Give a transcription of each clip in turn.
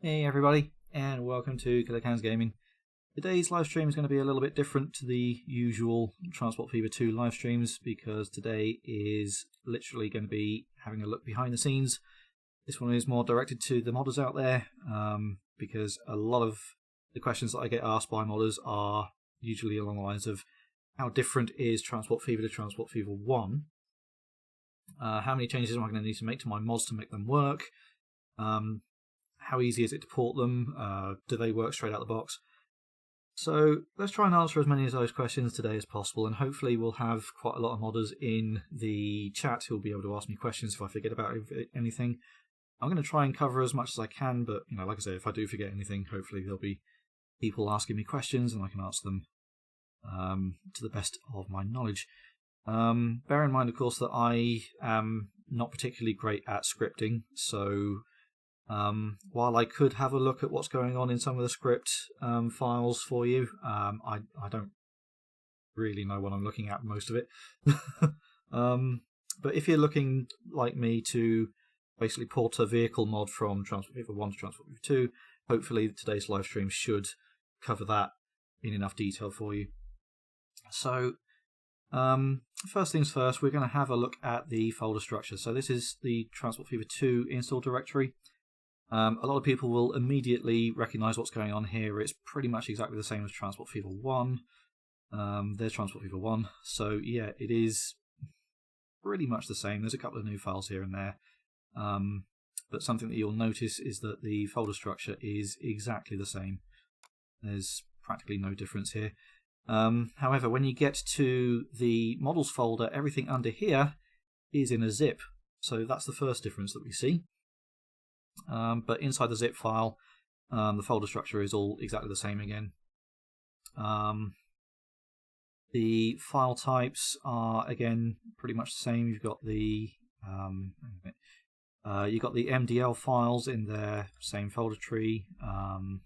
Hey everybody, and welcome to Killer Cans Gaming. Today's live stream is going to be a little bit different to the usual Transport Fever 2 live streams because today is literally going to be having a look behind the scenes. This one is more directed to the modders out there because a lot of the questions that I get asked by modders are usually along the lines of how different is Transport Fever to Transport Fever 1? How many changes am I going to need to make to my mods to make them work? How easy is it to port them? Do they work straight out the box? So let's try and answer as many of those questions today as possible, and hopefully we'll have quite a lot of modders in the chat who'll be able to ask me questions if I forget about anything. I'm going to try and cover as much as I can, but like I say, if I do forget anything, hopefully there'll be people asking me questions and I can answer them to the best of my knowledge. Bear in mind, of course, that I am not particularly great at scripting, so while I could have a look at what's going on in some of the script files for you, I don't really know what I'm looking at most of it. But if you're looking like me to basically port a vehicle mod from Transport Fever 1 to Transport Fever 2, hopefully today's live stream should cover that in enough detail for you. So first things first, we're going to have a look at the folder structure. So this is the Transport Fever 2 install directory. A lot of people will immediately recognise what's going on here. It's pretty much exactly the same as Transport Fever 1. There's Transport Fever 1. So yeah, it is pretty much the same. There's a couple of new files here and there. But something that you'll notice is that the folder structure is exactly the same. There's practically no difference here. However, when you get to the models folder, everything under here is in a zip. So that's the first difference that we see. But inside the zip file, the folder structure is all exactly the same again. The file types are again pretty much the same. You've got the Mtl files in their same folder tree, and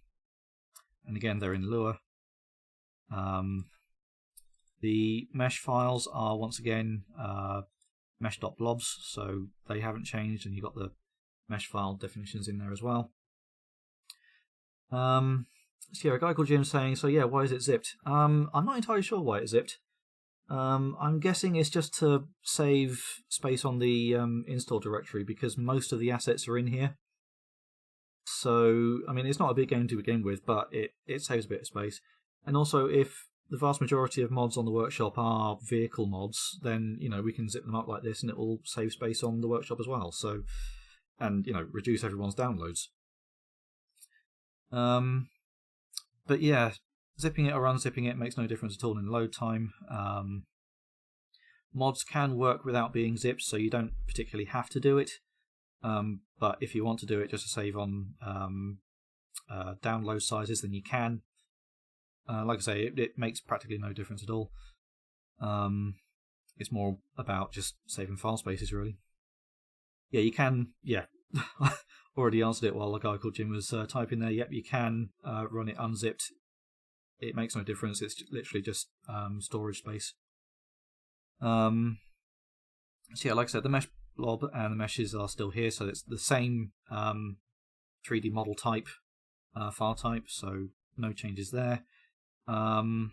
again they're in Lua. The mesh files are once again mesh.blobs, so they haven't changed, and you've got the mesh file definitions in there as well. So yeah, a guy called Jim saying, so yeah, why is it zipped? I'm not entirely sure why it's zipped. I'm guessing it's just to save space on the install directory because most of the assets are in here. So, I mean, it's not a big game to begin with, but it saves a bit of space. And also, if the vast majority of mods on the workshop are vehicle mods, then, we can zip them up like this and it will save space on the workshop as well. So, and reduce everyone's downloads. But yeah, zipping it or unzipping it makes no difference at all in load time. Mods can work without being zipped, so you don't particularly have to do it. But if you want to do it just to save on download sizes, then you can. Like I say, it makes practically no difference at all. It's more about just saving file spaces, really. Yeah, you can, yeah, already answered it while a guy called Jim was typing there. Yep, you can run it unzipped. It makes no difference. It's literally just storage space. So yeah, like I said, the mesh blob and the meshes are still here, so it's the same 3D model type, file type, so no changes there. Where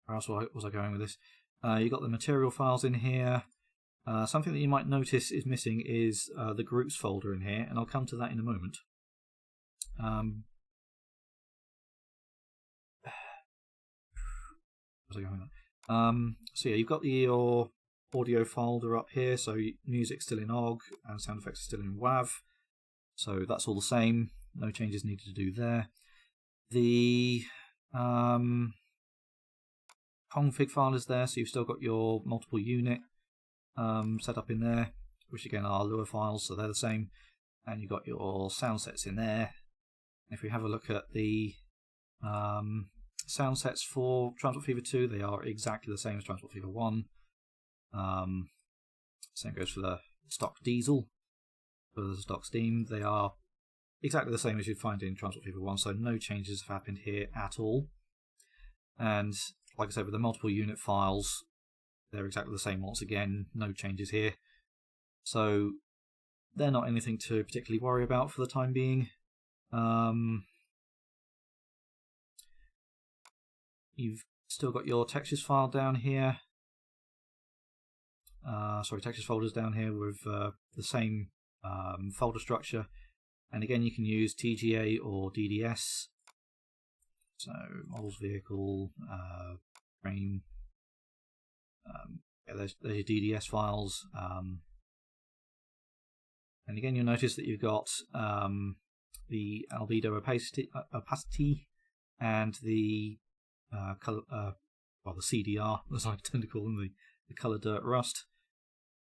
else was I going with this? You've got the material files in here. Something that you might notice is missing is the groups folder in here, and I'll come to that in a moment. So yeah, you've got your audio folder up here, so music's still in OGG and sound effects are still in WAV, so that's all the same, no changes needed to do there. The config file is there, so you've still got your multiple unit set up in there, which again are Lua files, so they're the same, and you've got your sound sets in there. If we have a look at the sound sets for Transport Fever 2, they are exactly the same as Transport Fever 1. Same goes for the stock diesel, for the stock steam. They are exactly the same as you'd find in Transport Fever 1, so no changes have happened here at all. And like I said, with the multiple unit files, they're exactly the same once again, no changes here. So they're not anything to particularly worry about for the time being. You've still got your textures file down here. Textures folders down here with the same folder structure. And again, you can use TGA or DDS. So models, vehicle, frame. There's your DDS files. And again, you'll notice that you've got the albedo opacity and the color, the CDR, as I tend to call them, the color dirt rust,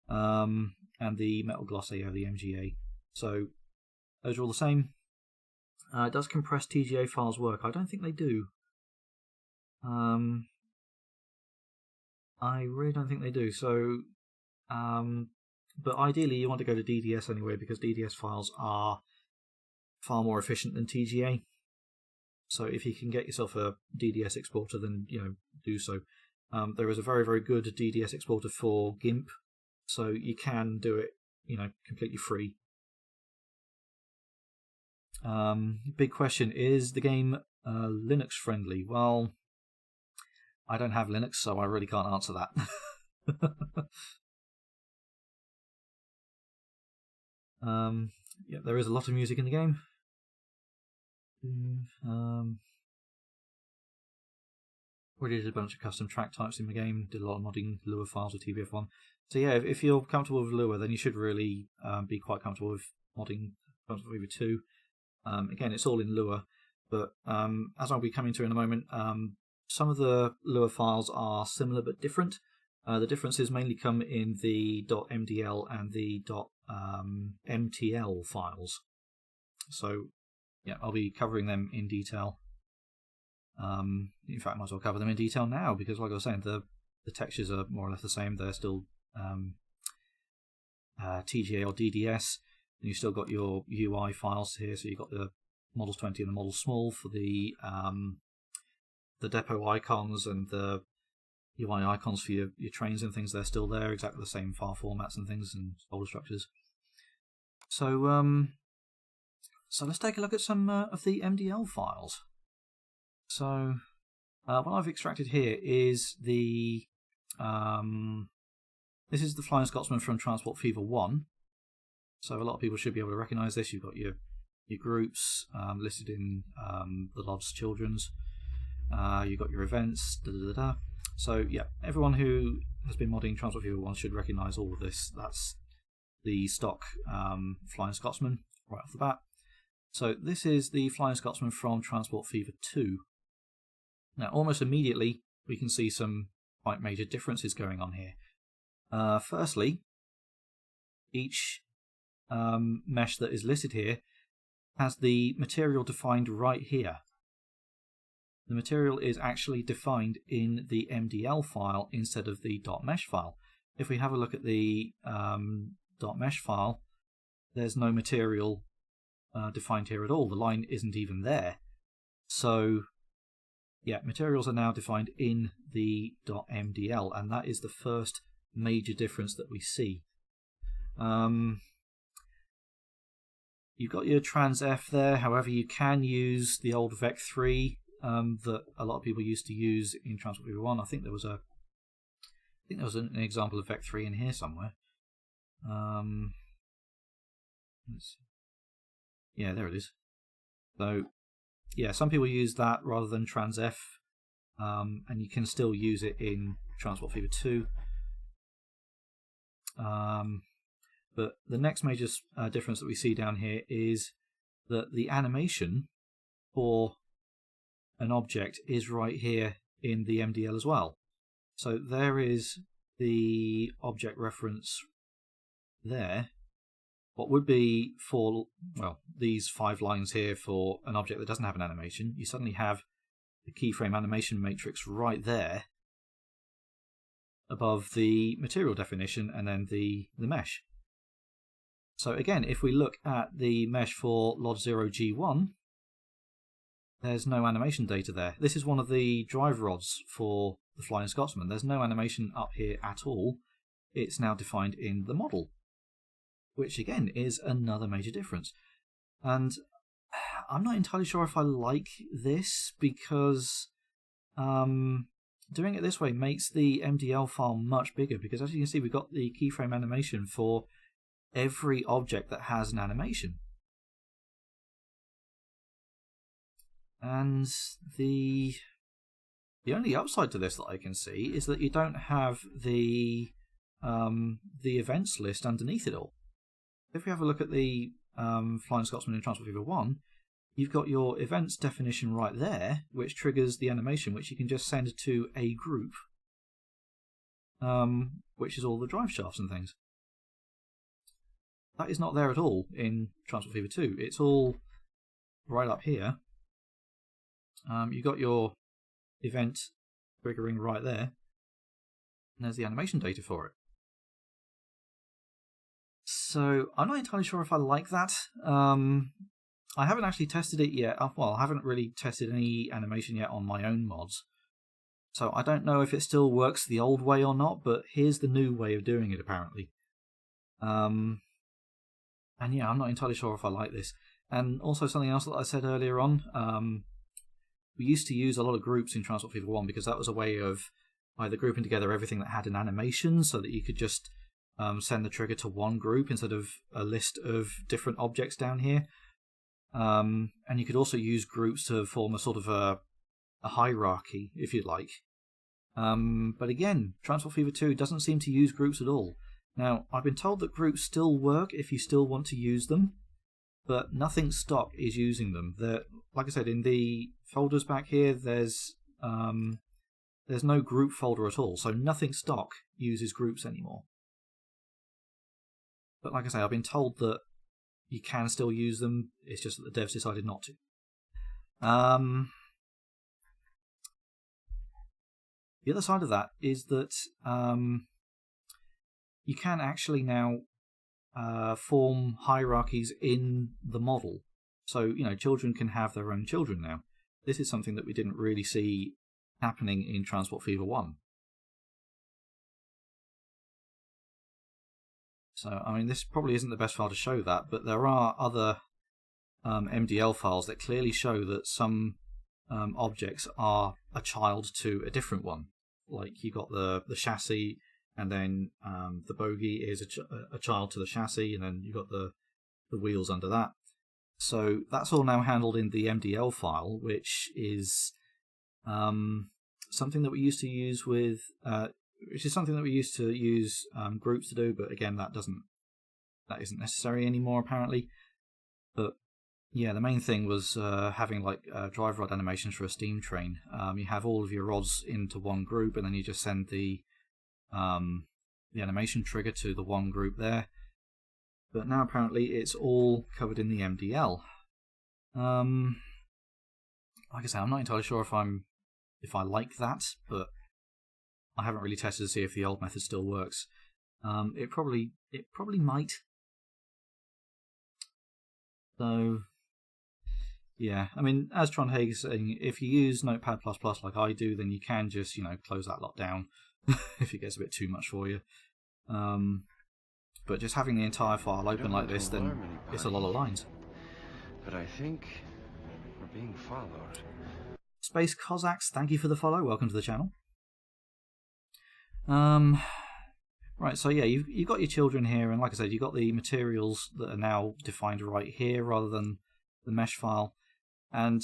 and the metal gloss AO, the MGA. So those are all the same. Does compressed TGA files work? I don't think they do. I really don't think they do. So, but ideally you want to go to DDS anyway, because DDS files are far more efficient than TGA. So if you can get yourself a DDS exporter, then do so. There is a very, very good DDS exporter for GIMP, so you can do it, completely free. Big question, is the game Linux friendly? Well, I don't have Linux, so I really can't answer that. There is a lot of music in the game. Already did a bunch of custom track types in the game, did a lot of modding Lua files with TBF1. So yeah, if you're comfortable with Lua, then you should really be quite comfortable with modding Transport Fever 2. Again, it's all in Lua, but as I'll be coming to in a moment, some of the Lua files are similar but different. The differences mainly come in the .mdl and the .mtl files. So yeah, I'll be covering them in detail. In fact, I might as well cover them in detail now, because like I was saying, the textures are more or less the same. They're still TGA or DDS. And you've still got your UI files here, so you've got the models 20 and the models small for the depot icons and the UI icons for your trains and things. They're still there, exactly the same file formats and things and folder structures. So so let's take a look at some of the MDL files. So what I've extracted here is the this is the Flying Scotsman from Transport Fever 1. So a lot of people should be able to recognise this. You've got your groups listed in the LOD's Children's. You've got your events. So yeah, everyone who has been modding Transport Fever 1 should recognise all of this. That's the stock Flying Scotsman right off the bat. So this is the Flying Scotsman from Transport Fever 2. Now almost immediately we can see some quite major differences going on here. Firstly, each mesh that is listed here has the material defined right here. The material is actually defined in the MDL file instead of the .mesh file. If we have a look at the .mesh file, there's no material defined here at all. The line isn't even there. So yeah, materials are now defined in the .mdl, and that is the first major difference that we see. You've got your transf there. However, you can use the old vec3 that a lot of people used to use in Transport Fever 1. I think there was an example of vec3 in here somewhere. Yeah, there it is. So yeah, some people use that rather than transf, and you can still use it in Transport Fever 2. But the next major difference that we see down here is that the animation for an object is right here in the MDL as well. So there is the object reference there. What would be for, well, these 5 lines here for an object that doesn't have an animation, you suddenly have the keyframe animation matrix right there above the material definition and then the mesh. So again, if we look at the mesh for LOD0G1, there's no animation data there. This is one of the drive rods for the Flying Scotsman. There's no animation up here at all. It's now defined in the model. which again is another major difference. And I'm not entirely sure if I like this, because doing it this way makes the Mtl file much bigger, because as you can see, we've got the keyframe animation for every object that has an animation. And the only upside to this that I can see is that you don't have the events list underneath it all. If we have a look at the Flying Scotsman in Transport Fever 1, you've got your events definition right there, which triggers the animation, which you can just send to a group, which is all the drive shafts and things. That is not there at all in Transport Fever 2. It's all right up here. You've got your event triggering right there, and there's the animation data for it. So I'm not entirely sure if I like that. I haven't actually tested it yet. Well, I haven't really tested any animation yet on my own mods, so I don't know if it still works the old way or not, but here's the new way of doing it apparently. And yeah, I'm not entirely sure if I like this. And also something else that I said earlier on, we used to use a lot of groups in Transport Fever 1 because that was a way of either grouping together everything that had an animation so that you could just send the trigger to one group instead of a list of different objects down here. And you could also use groups to form a sort of a hierarchy, if you'd like. But again, Transport Fever 2 doesn't seem to use groups at all. Now, I've been told that groups still work if you still want to use them, but nothing stock is using them. Like I said, in the folders back here, there's no group folder at all, so nothing stock uses groups anymore. But like I say, I've been told that you can still use them, it's just that the devs decided not to. The other side of that is that you can actually now form hierarchies in the model. So, children can have their own children now. This is something that we didn't really see happening in Transport Fever 1. So, I mean, this probably isn't the best file to show that, but there are other Mtl files that clearly show that some objects are a child to a different one. Like, you got the chassis, and then the bogie is a child to the chassis, and then you've got the wheels under that. So that's all now handled in the Mtl file, which is something that we used to use with... groups to do, but again, that isn't necessary anymore apparently. But yeah, the main thing was having like drive rod animations for a steam train. You have all of your rods into one group, and then you just send the animation trigger to the one group there. But now apparently it's all covered in the Mtl. Like I say, I'm not entirely sure if I like that, but I haven't really tested to see if the old method still works. It probably might. So yeah, I mean, as Tron Haig is saying, if you use Notepad++ like I do, then you can just close that lot down if it gets a bit too much for you. But just having the entire file open like this, then it's a lot of lines. But I think we're being followed. Space Cossacks, thank you for the follow. Welcome to the channel. Right, so yeah, you've got your children here, and like I said, you've got the materials that are now defined right here rather than the mesh file. And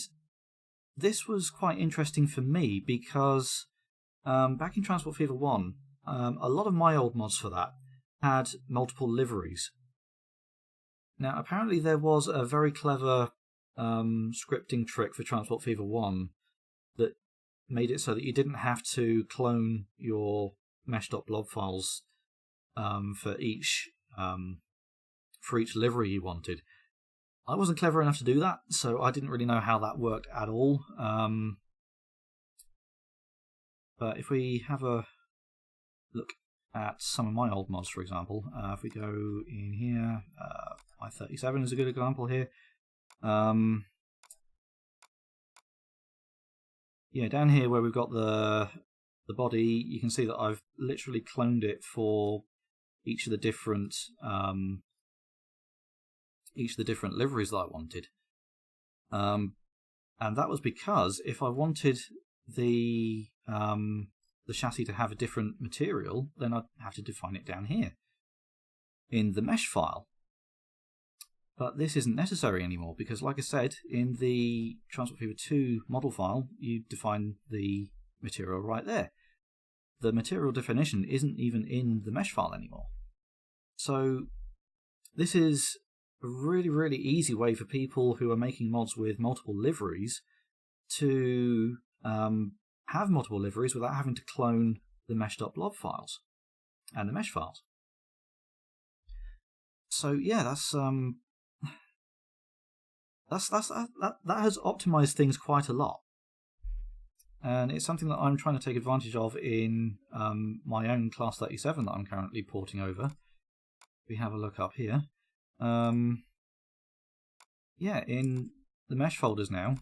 this was quite interesting for me because back in Transport Fever 1, a lot of my old mods for that had multiple liveries. Now, apparently there was a very clever scripting trick for Transport Fever 1 that made it so that you didn't have to clone your mesh.blob files for each livery you wanted. I wasn't clever enough to do that, so I didn't really know how that worked at all. But if we have a look at some of my old mods, for example, if we go in here, I-37 is a good example here. Yeah, down here where we've got the body, you can see that I've literally cloned it for each of the different each of the different liveries that I wanted. And that was because if I wanted the chassis to have a different material, then I'd have to define it down here in the mesh file. But this isn't necessary anymore because, like I said, in the Transport Fever 2 model file, you define the material right there. The material definition isn't even in the mesh file anymore. So this is a really, really easy way for people who are making mods with multiple liveries to have multiple liveries without having to clone the mesh.blob files and the mesh files. So yeah, that has optimized things quite a lot, and it's something that I'm trying to take advantage of in my own Class 37 that I'm currently porting over. We have a look up here. Yeah, in the mesh folders now,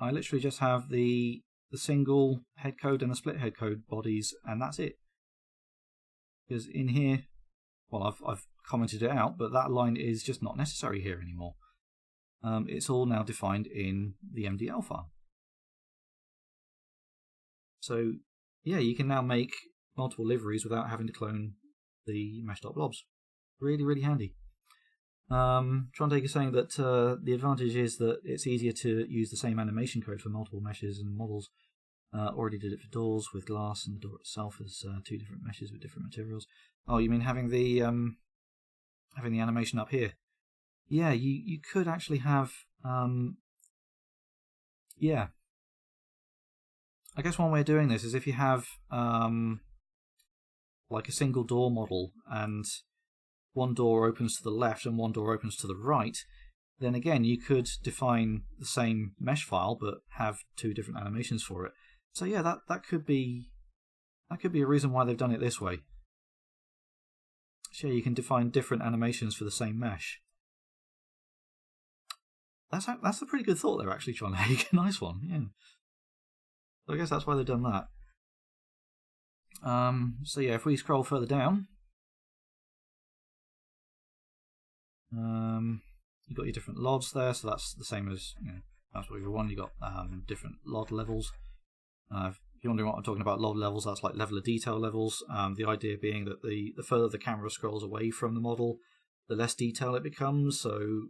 I literally just have the single head code and the split head code bodies, and that's it. Because in here, well, I've commented it out, but that line is just not necessary here anymore. It's all now defined in the Mtl file. So yeah, you can now make multiple liveries without having to clone the mesh.blobs. Really, really handy. Trondake is saying that the advantage is that it's easier to use the same animation code for multiple meshes and models. Already did it for doors with glass, and the door itself is two different meshes with different materials. Oh, you mean having the animation up here? Yeah, you could actually have yeah. I guess one way of doing this is if you have like a single door model and one door opens to the left and one door opens to the right, then again you could define the same mesh file but have two different animations for it. So yeah, that could be a reason why they've done it this way. So yeah, you can define different animations for the same mesh. That's a pretty good thought they're actually trying to make. Nice one, yeah. So I guess that's why they've done that. So yeah, if we scroll further down, you've got your different LODs there, so that's the same as Transport Fever 1. You've got different LOD levels. If you're wondering what I'm talking about, LOD levels, that's like level of detail levels. The idea being that the further the camera scrolls away from the model, the less detail it becomes, so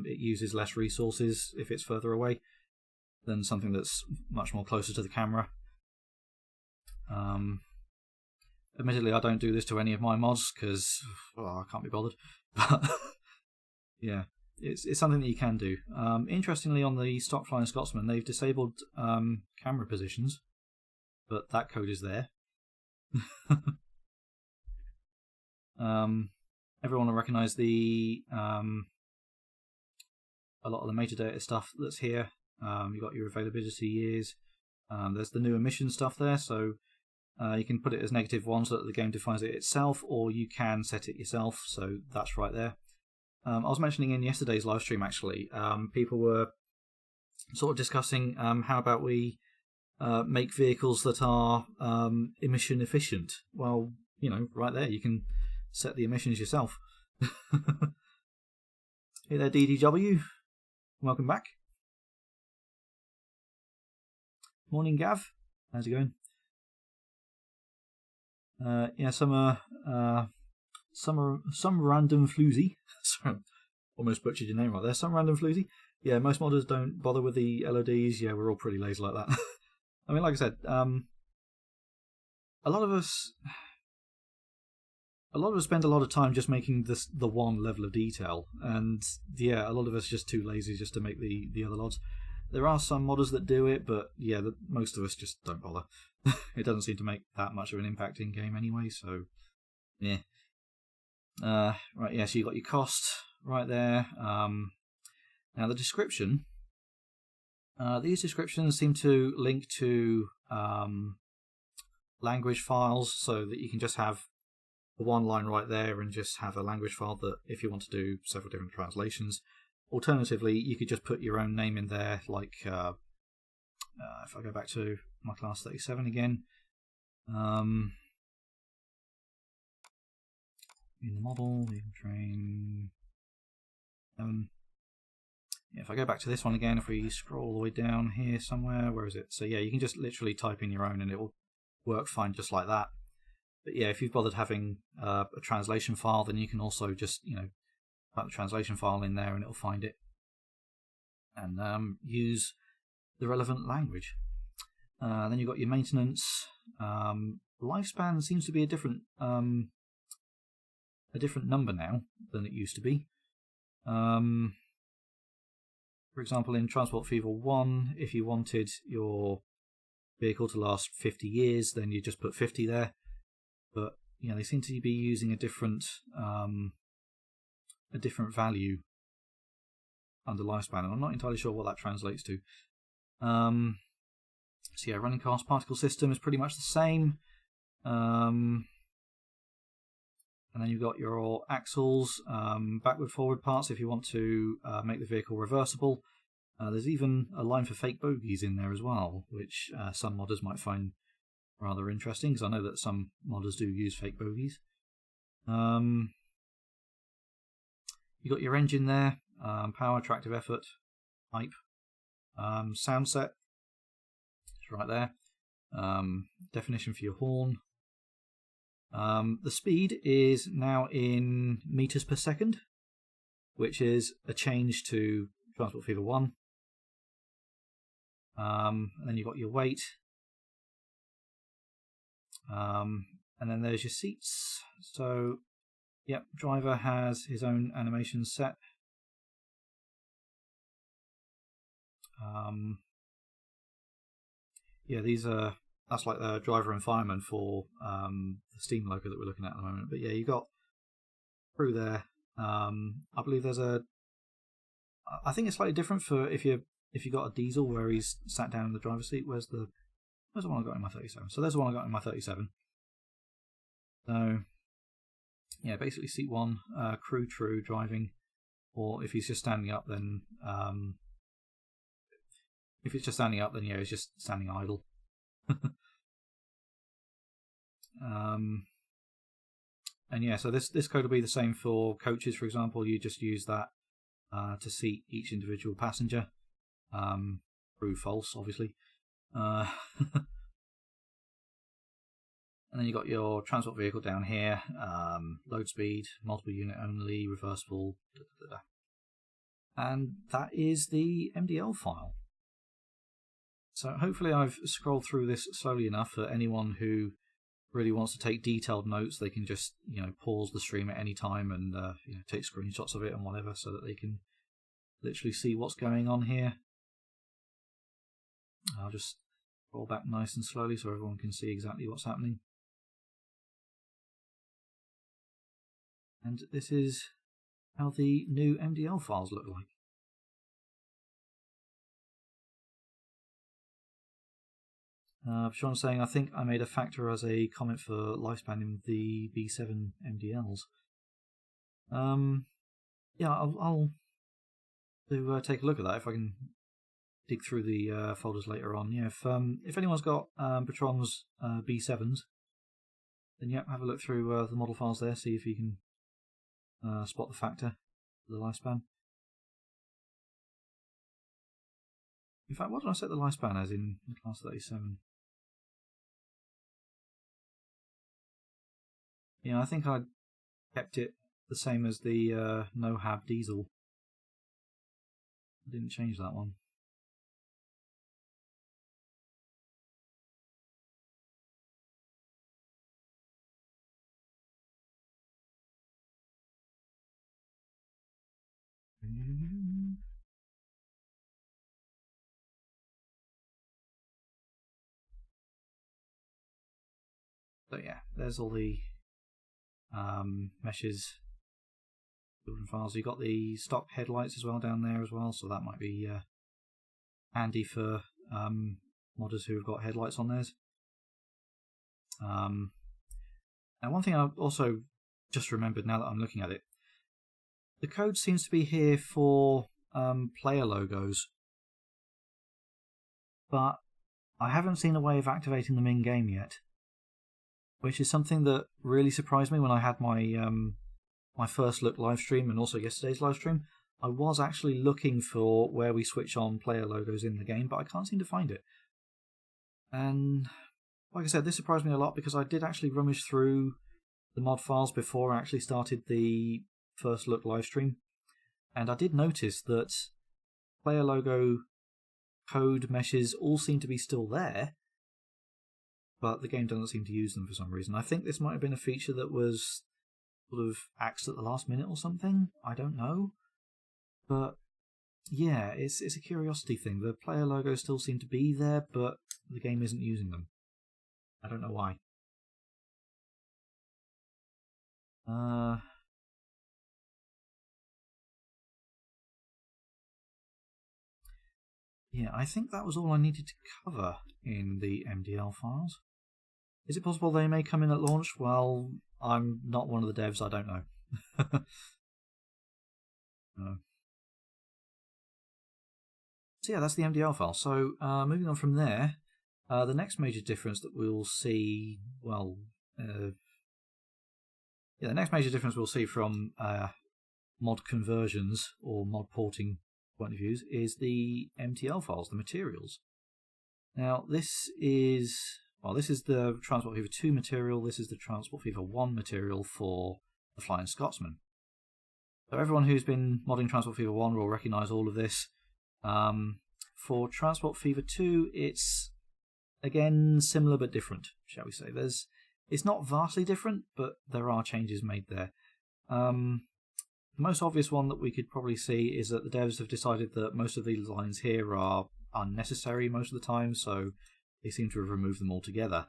it uses less resources if it's further away than something that's much more closer to the camera. Admittedly, I don't do this to any of my mods because I can't be bothered. But yeah, it's something that you can do. Interestingly, on the stock Flying Scotsman, they've disabled camera positions, but that code is there. Everyone will recognise the a lot of the metadata stuff that's here. You've got your availability years. There's the new emission stuff there, so you can put it as -1 so that the game defines it itself, or you can set it yourself, so that's right there. I was mentioning in yesterday's live stream, actually, people were sort of discussing how about we make vehicles that are emission efficient. Well, right there, you can set the emissions yourself. Hey there, DDW. Welcome back. Morning, Gav. How's it going? Yeah, some random floozy. Sorry, almost butchered your name right there. Some random floozy. Yeah, most modders don't bother with the LODs. Yeah, we're all pretty lazy like that. I mean, like I said, a lot of us spend a lot of time just making the one level of detail, and yeah, a lot of us are just too lazy just to make the other LODs. There are some modders that do it, but yeah, most of us just don't bother. It doesn't seem to make that much of an impact in game anyway, so yeah. Right, yeah, so you've got your cost right there. Now the description. These descriptions seem to link to language files, so that you can just have the one line right there and just have a language file that if you want to do several different translations. Alternatively, you could just put your own name in there, like if I go back to my Class 37 again, in the model, vehicle train. If I go back to this one again, if we scroll all the way down here somewhere, where is it? So yeah, you can just literally type in your own and it will work fine just like that. But yeah, if you've bothered having a translation file, then you can also just, put the translation file in there and it'll find it and use the relevant language. Then you've got your maintenance. Lifespan seems to be a different number now than it used to be. For example, in Transport Fever 1, if you wanted your vehicle to last 50 years, then you just put 50 there. But they seem to be using a different value under lifespan, and I'm not entirely sure what that translates to. So yeah, running cost particle system is pretty much the same. And then you've got your axles, backward forward parts if you want to make the vehicle reversible. There's even a line for fake bogies in there as well, which some modders might find rather interesting, because I know that some modders do use fake bogies. You've got your engine there, power, tractive effort, type, sound set, it's right there, definition for your horn. The speed is now in meters per second, which is a change to Transport Fever 1. And then you've got your weight. And then there's your seats. So, yep, driver has his own animation set. Yeah, that's like the driver and fireman for the Steam logo that we're looking at the moment. But yeah, you got crew there. I believe there's I think it's slightly different for if you got a diesel where he's sat down in the driver's seat. Where's the one I got in my 37? So there's the one I got in my 37. So yeah, basically seat 1, crew true driving, or if he's just standing up, then if it's just standing up, then yeah, he's just standing idle. And yeah, so this code will be the same for coaches, for example. You just use that to seat each individual passenger. True, false, obviously. And then you've got your transport vehicle down here, load speed, multiple unit only, reversible, and that is the MTL file. So hopefully I've scrolled through this slowly enough for anyone who really wants to take detailed notes. They can just pause the stream at any time and take screenshots of it and whatever, so that they can literally see what's going on here. I'll just roll back nice and slowly so everyone can see exactly what's happening. And this is how the new MTL files look like. Sean's saying, I think I made a factor as a comment for lifespan in the B7 MDLs. Yeah, I'll take a look at that if I can dig through the folders later on. Yeah, if anyone's got Patron's B7s, then yeah, have a look through the model files there, see if you can spot the factor for the lifespan. In fact, what did I set the lifespan as in class 37? Yeah, I think I kept it the same as the no-hab diesel. I didn't change that one. So yeah, there's all the meshes, building files. You've got the stock headlights as well down there as well, so that might be handy for modders who have got headlights on theirs. And one thing I also just remembered now that I'm looking at it, the code seems to be here for player logos, but I haven't seen a way of activating them in game yet, which is something that really surprised me when I had my my first look live stream and also yesterday's live stream, I was actually looking for where we switch on player logos in the game, but I can't seem to find it. And like I said, this surprised me a lot because I did actually rummage through the mod files before I actually started the first look live stream, and I did notice that player logo code meshes all seem to be still there, but the game doesn't seem to use them for some reason. I think this might have been a feature that was sort of axed at the last minute or something. I don't know. But yeah, it's a curiosity thing. The player logos still seem to be there, but the game isn't using them. I don't know why. Yeah, I think that was all I needed to cover in the Mtl files. Is it possible they may come in at launch? Well, I'm not one of the devs, I don't know. No. So yeah, that's the Mtl file. So moving on from there, the next major difference that we'll see, the next major difference we'll see from mod conversions or mod porting point of views is the Mtl files, the materials. Now this is the Transport Fever 2 material, this is the Transport Fever 1 material for the Flying Scotsman. So everyone who's been modding Transport Fever 1 will recognise all of this. For Transport Fever 2, it's again similar but different, shall we say. It's not vastly different, but there are changes made there. The most obvious one that we could probably see is that the devs have decided that most of these lines here are unnecessary most of the time, so they seem to have removed them altogether.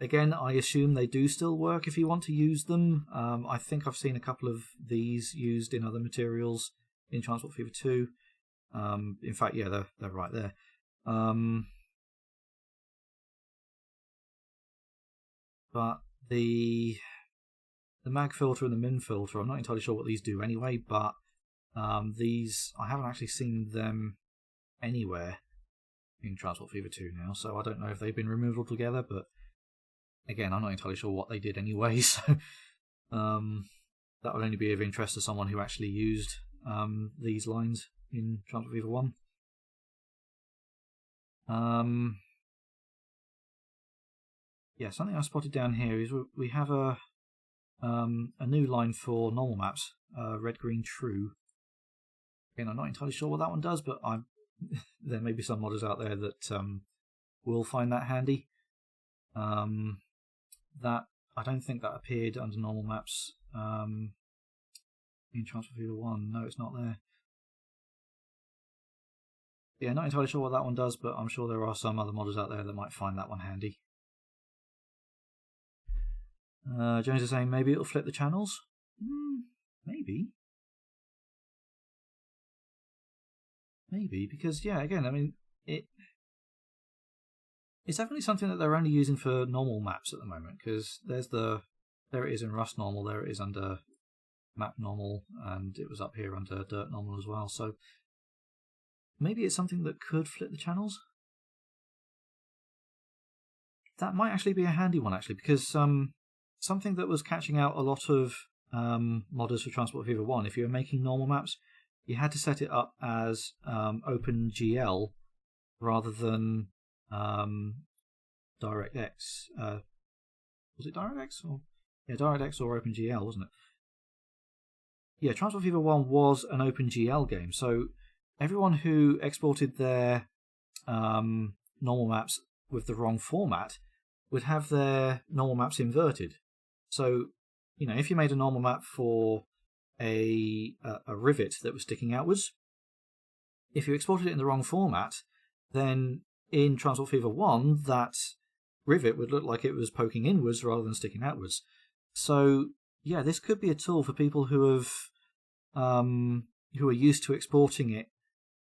Again, I assume they do still work if you want to use them. I think I've seen a couple of these used in other materials in Transport Fever 2. In fact, yeah, they're right there. But the mag filter and the min filter, I'm not entirely sure what these do anyway, but these, I haven't actually seen them anywhere in Transport Fever 2 now, so I don't know if they've been removed altogether, but again, I'm not entirely sure what they did anyway, so that would only be of interest to someone who actually used these lines in Transport Fever 1. Yeah, something I spotted down here is we have a new line for normal maps, red, green, true. Again, I'm not entirely sure what that one does, but there may be some modders out there that will find that handy. That I don't think that appeared under normal maps in Transport Fever 1. No, it's not there. Yeah, not entirely sure what that one does, but I'm sure there are some other modders out there that might find that one handy. James is saying maybe it'll flip the channels. Maybe, because yeah, again, I mean, it's definitely something that they're only using for normal maps at the moment, because there it is in Rust normal, there it is under map normal, and it was up here under dirt normal as well. So maybe it's something that could flip the channels. That might actually be a handy one, actually, because something that was catching out a lot of modders for Transport Fever 1, if you were making normal maps, you had to set it up as OpenGL rather than DirectX. Was it DirectX? Yeah, DirectX or OpenGL, wasn't it? Yeah, Transport Fever 1 was an OpenGL game, so everyone who exported their normal maps with the wrong format would have their normal maps inverted. So, if you made a normal map for a rivet that was sticking outwards, if you exported it in the wrong format, then in Transport Fever 1, that rivet would look like it was poking inwards rather than sticking outwards. So, yeah, this could be a tool for people who are used to exporting it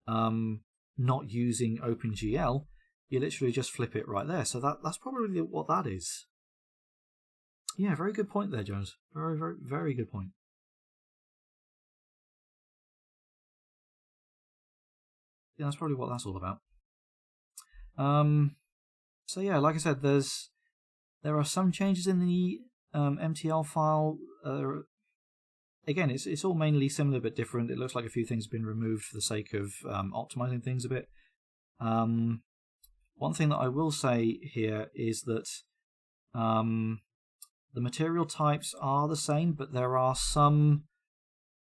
not using OpenGL. You literally just flip it right there. So that's probably what that is. Yeah, very good point there, Jones. Very, very, very good point. Yeah, that's probably what that's all about. So yeah, like I said, there are some changes in the Mtl File, again, it's all mainly similar but different. It looks like a few things have been removed for the sake of optimizing things a bit. One thing that I will say here is that the material types are the same, but there are some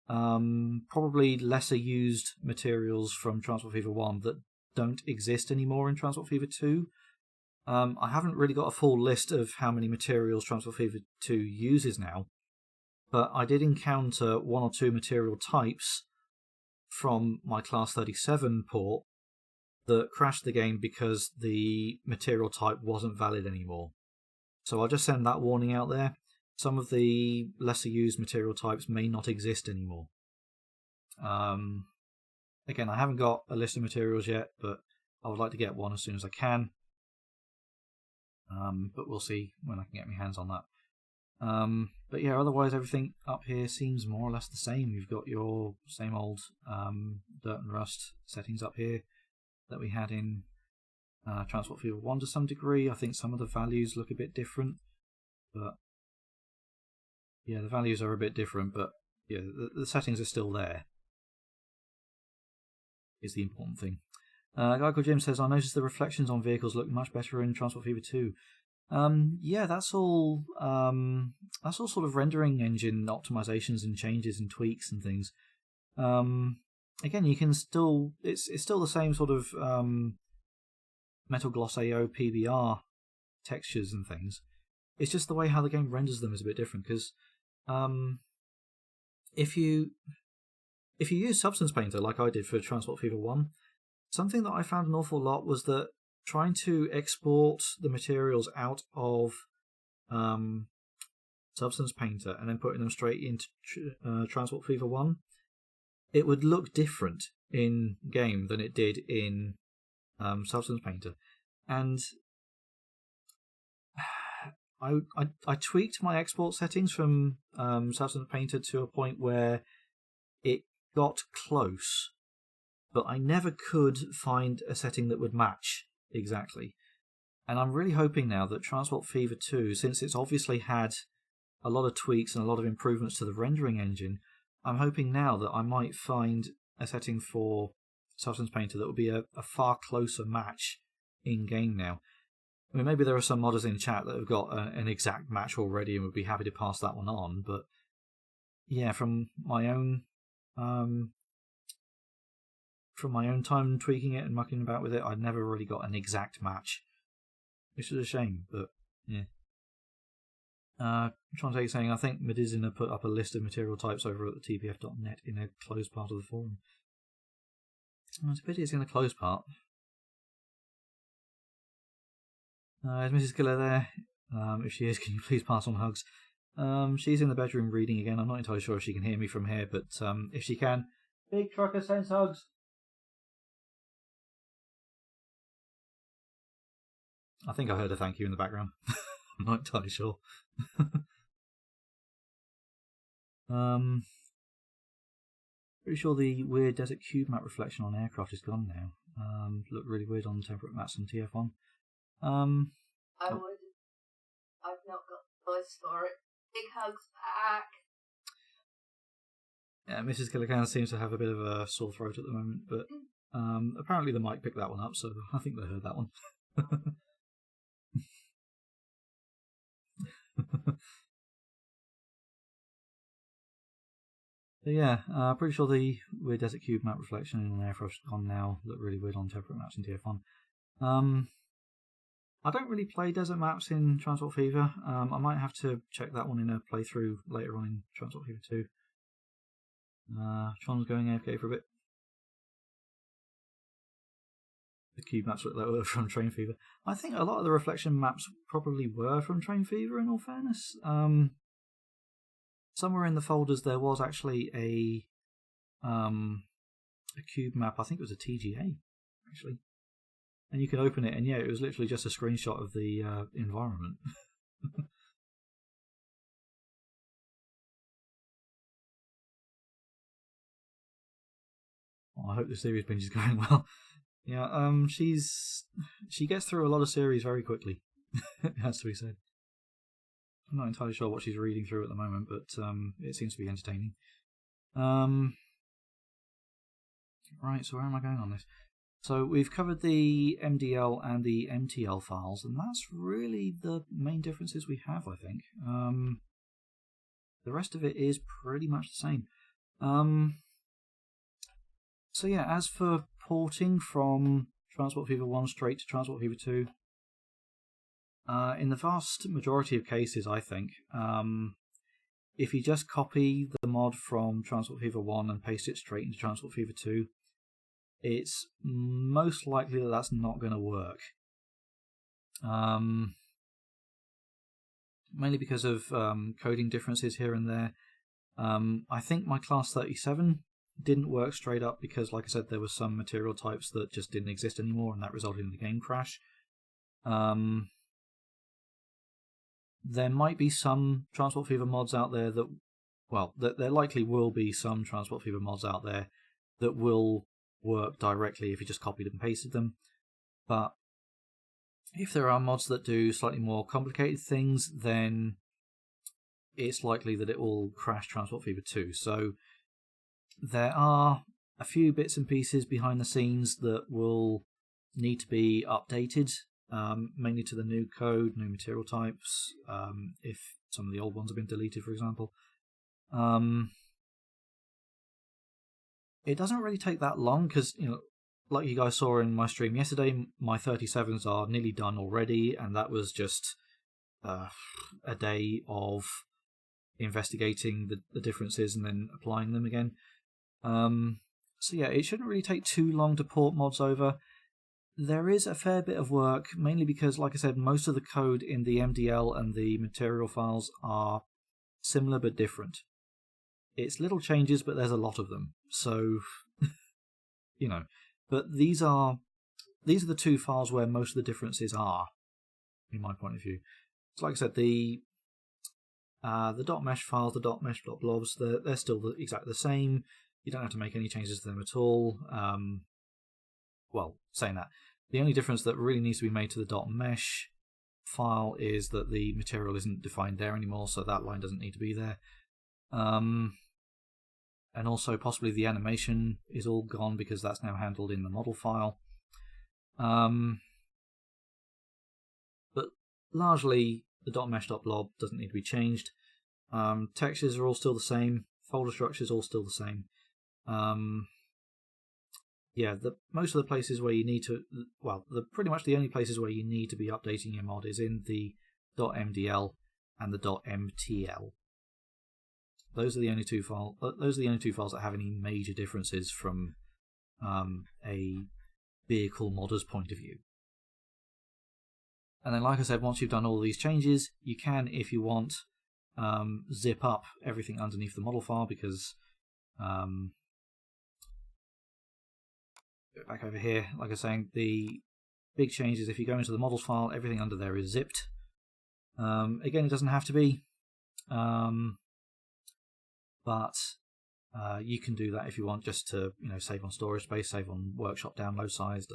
probably lesser used materials from Transport Fever 1 that don't exist anymore in Transport Fever 2. I haven't really got a full list of how many materials Transport Fever 2 uses now, but I did encounter one or two material types from my Class 37 port that crashed the game because the material type wasn't valid anymore. So I'll just send that warning out there. Some of the lesser used material types may not exist anymore. Again, I haven't got a list of materials yet, but I would like to get one as soon as I can. But we'll see when I can get my hands on that. But yeah, otherwise everything up here seems more or less the same. You've got your same old dirt and rust settings up here that we had in Transport Fever 1 to some degree. I think some of the values look a bit different, but yeah, the values are a bit different, but yeah, the settings are still there, is the important thing. A guy called Jim says, I noticed the reflections on vehicles look much better in Transport Fever 2. Yeah, that's all sort of rendering engine optimizations and changes and tweaks and things. Again, you can still, it's still the same sort of Metal Gloss AO PBR textures and things. It's just the way how the game renders them is a bit different, because if you use Substance Painter like I did for Transport Fever 1, something that I found an awful lot was that trying to export the materials out of Substance Painter and then putting them straight into Transport Fever 1, it would look different in game than it did in Substance Painter. And I tweaked my export settings from Substance Painter to a point where it got close, but I never could find a setting that would match exactly. And I'm really hoping now that Transport Fever 2, since it's obviously had a lot of tweaks and a lot of improvements to the rendering engine, I'm hoping now that I might find a setting for Substance Painter that will be a far closer match in-game now. I mean, maybe there are some modders in chat that have got an exact match already and would be happy to pass that one on, but yeah, from my own time tweaking it and mucking about with it, I never really got an exact match, which is a shame, but yeah. Tronte saying, I think Medizina put up a list of material types over at the tpf.net in a closed part of the forum. It's a pity it's in a closed part. Is Mrs. Killer there? If she is, can you please pass on hugs? She's in the bedroom reading again. I'm not entirely sure if she can hear me from here, but if she can, Big Trucker sends hugs. I think I heard a thank you in the background. I'm not entirely sure. Pretty sure the weird desert cube map reflection on aircraft is gone now. Looked really weird on temperate maps on TF1. I've not got the voice for it. Big hugs back. Yeah, Mrs. Killican seems to have a bit of a sore throat at the moment, but apparently the mic picked that one up, so I think they heard that one. But yeah, pretty sure the weird desert cube map reflection on aircraft is gone now. Look really weird on temperate maps in TF1. I don't really play desert maps in Transport Fever. I might have to check that one in a playthrough later on in Transport Fever 2. Tron's going AFK for a bit. The cube maps look like they were from Train Fever. I think a lot of the reflection maps probably were from Train Fever, in all fairness. Somewhere in the folders there was actually a cube map. I think it was a TGA, actually. And you can open it, and yeah, it was literally just a screenshot of the environment. Well, I hope the series binge is going well. Yeah, she gets through a lot of series very quickly. It has to be said. I'm not entirely sure what she's reading through at the moment, but it seems to be entertaining. Right, so where am I going on this? So we've covered the MDL and the Mtl files, and that's really the main differences we have, I think. The rest of it is pretty much the same. So yeah, as for porting from Transport Fever 1 straight to Transport Fever 2, in the vast majority of cases, I think, if you just copy the mod from Transport Fever 1 and paste it straight into Transport Fever 2, it's most likely that that's not going to work. Mainly because of coding differences here and there. I think my class 37 didn't work straight up because, like I said, there were some material types that just didn't exist anymore, and that resulted in the game crash. There might be some Transport Fever mods out there that, well, there likely will be some Transport Fever mods out there that will work directly if you just copied and pasted them. But if there are mods that do slightly more complicated things, then it's likely that it will crash Transport Fever 2. So there are a few bits and pieces behind the scenes that will need to be updated, mainly to the new code, new material types, if some of the old ones have been deleted, for example. It doesn't really take that long because, like you guys saw in my stream yesterday, my 37s are nearly done already, and that was just a day of investigating the differences and then applying them again. So yeah, it shouldn't really take too long to port mods over. There is a fair bit of work, mainly because, like I said, most of the code in the MDL and the material files are similar but different. It's little changes, but there's a lot of them. So, but these are the two files where most of the differences are, in my point of view. So, like I said, the .mesh files, the .mesh.blobs, they're still exactly the same. You don't have to make any changes to them at all. Well, saying that, the only difference that really needs to be made to the .mesh file is that the material isn't defined there anymore, so that line doesn't need to be there. And also possibly the animation is all gone because that's now handled in the model file. But largely, the .mesh.blob doesn't need to be changed. Textures are all still the same. Folder structures all still the same. Most of the places where you need to, pretty much the only places where you need to be updating your mod is in the .mdl and the .mtl. Those are the only two files. Those are the only two files that have any major differences from a vehicle modder's point of view. And then, like I said, once you've done all these changes, you can, if you want, zip up everything underneath the model file because. Back over here, like I was saying, the big change is if you go into the models file, everything under there is zipped. Again, it doesn't have to be, but you can do that if you want, just to save on storage space, save on workshop download size.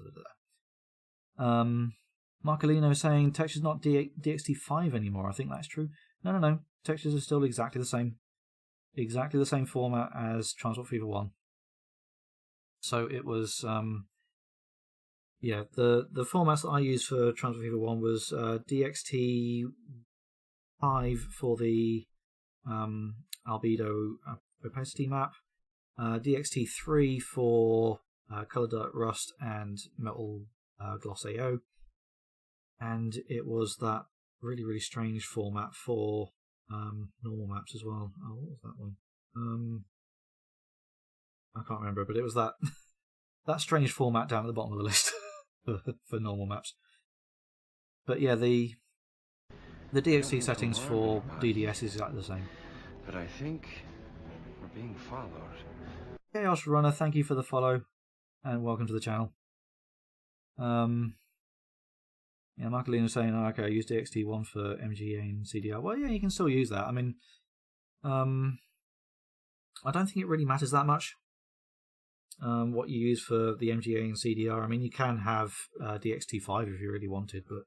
Marcolino is saying texture's not DXT5 anymore. I think that's true. No. Textures are still exactly the same format as Transport Fever 1. So it was, the formats that I used for Transport Fever 1 was DXT5 for the albedo opacity map, DXT3 for Color Dirt Rust and Metal Gloss AO, and it was that really, really strange format for normal maps as well. Oh, what was that one? I can't remember, but it was that strange format down at the bottom of the list for normal maps. But yeah, the DXT settings for DDS is exactly the same. But I think we're being followed. Chaos Runner, thank you for the follow, and welcome to the channel. Marcolino saying, okay, I use DXT1 for MGA and CDR. Well, yeah, you can still use that. I mean, I don't think it really matters that much. What you use for the MGA and CDR. I mean, you can have DXT5 if you really wanted, but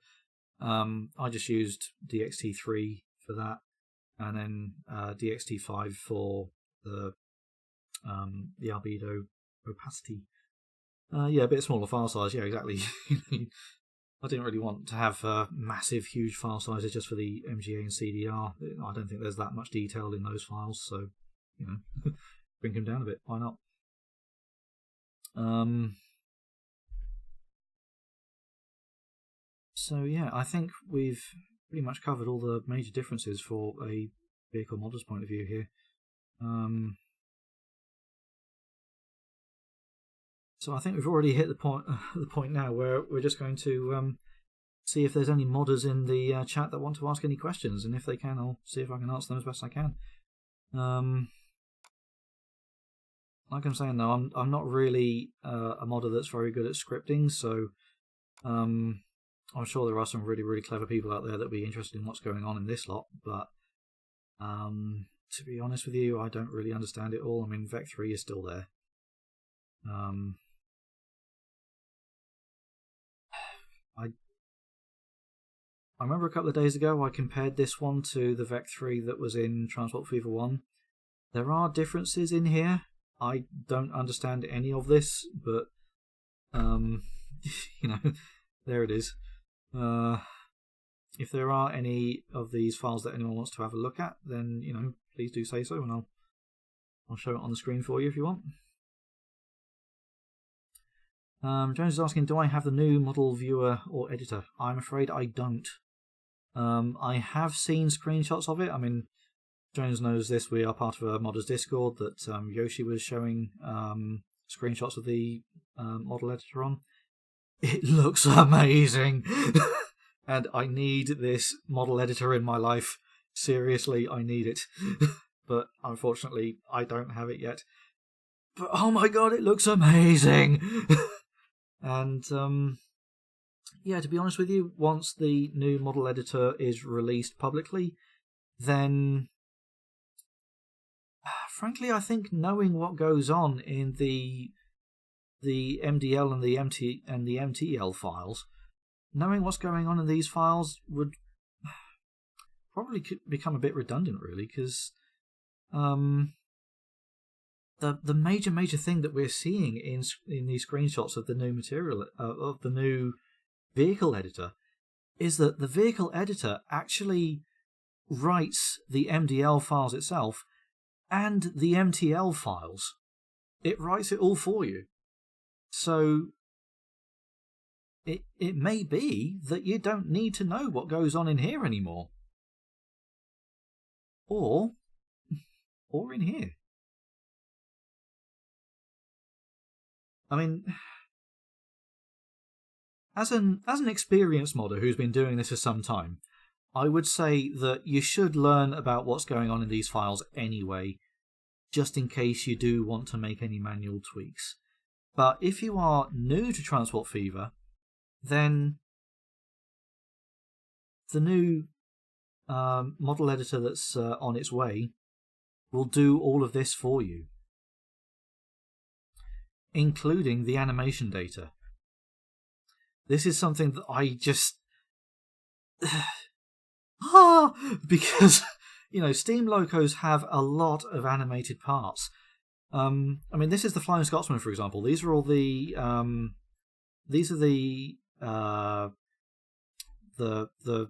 I just used DXT3 for that, and then DXT5 for the albedo opacity. Yeah, a bit smaller file size. Yeah, exactly. I didn't really want to have massive, huge file sizes just for the MGA and CDR. I don't think there's that much detail in those files, so bring them down a bit. Why not? So yeah, I think we've pretty much covered all the major differences for a vehicle modder's point of view here. So I think we've already hit the point now where we're just going to see if there's any modders in the chat that want to ask any questions, and if they can, I'll see if I can answer them as best I can. Like I'm saying though, I'm not really a modder that's very good at scripting, so I'm sure there are some really, really clever people out there that will be interested in what's going on in this lot, but to be honest with you, I don't really understand it all. I mean, Vec3 is still there. I remember a couple of days ago I compared this one to the Vec3 that was in Transport Fever 1. There are differences in here. I don't understand any of this, but there it is. If there are any of these files that anyone wants to have a look at, then please do say so, and I'll show it on the screen for you if you want. Jones is asking, do I have the new model viewer or editor? I'm afraid I don't. I have seen screenshots of it. I mean, Jones knows this. We are part of a modders Discord that Yoshi was showing screenshots of the model editor on. It looks amazing! And I need this model editor in my life. Seriously, I need it. But unfortunately, I don't have it yet. But oh my god, it looks amazing! And yeah, to be honest with you, once the new model editor is released publicly, then frankly, I think knowing what goes on in the MDL and the Mtl files, knowing what's going on in these files would probably become a bit redundant, really, because the major thing that we're seeing in these screenshots of the new material of the new vehicle editor is that the vehicle editor actually writes the MDL files itself and the Mtl files. It writes it all for you. So it may be that you don't need to know what goes on in here anymore. Or in here. I mean, as an experienced modder who's been doing this for some time, I would say that you should learn about what's going on in these files anyway, just in case you do want to make any manual tweaks. But if you are new to Transport Fever, then the new model editor that's on its way will do all of this for you, including the animation data. This is something that I just because Steam locos have a lot of animated parts. I mean, this is the Flying Scotsman, for example. These are all the the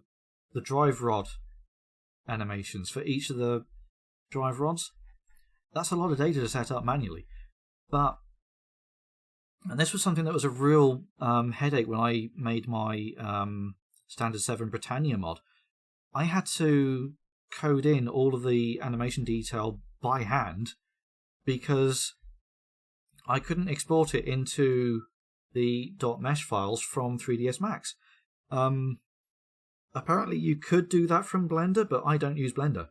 drive rod animations for each of the drive rods. That's a lot of data to set up manually, and this was something that was a real headache when I made my Standard 7 Britannia mod. I had to code in all of the animation detail by hand because I couldn't export it into the .mesh files from 3ds Max. Apparently you could do that from Blender, but I don't use Blender.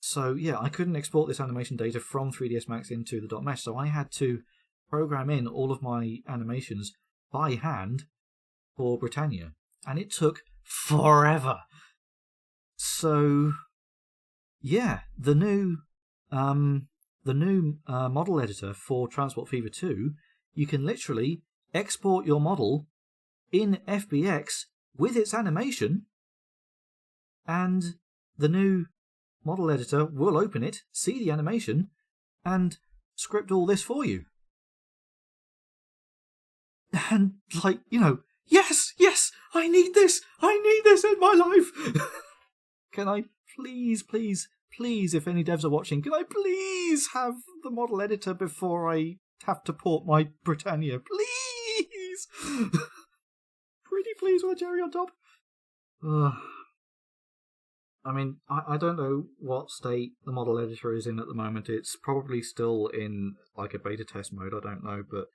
So yeah, I couldn't export this animation data from 3ds Max into the .mesh, so I had to program in all of my animations by hand for Britannia, and it took forever. So yeah, the new model editor for Transport Fever 2, you can literally export your model in FBX with its animation and the new model editor will open it, see the animation, and script all this for you. And, like, you know, yes, I need this in my life. Can I please, if any devs are watching, can I please have the model editor before I have to port my Britannia? Please! Pretty please with a cherry on top. I mean, I don't know what state the model editor is in at the moment. It's probably still in, like, a beta test mode, I don't know, but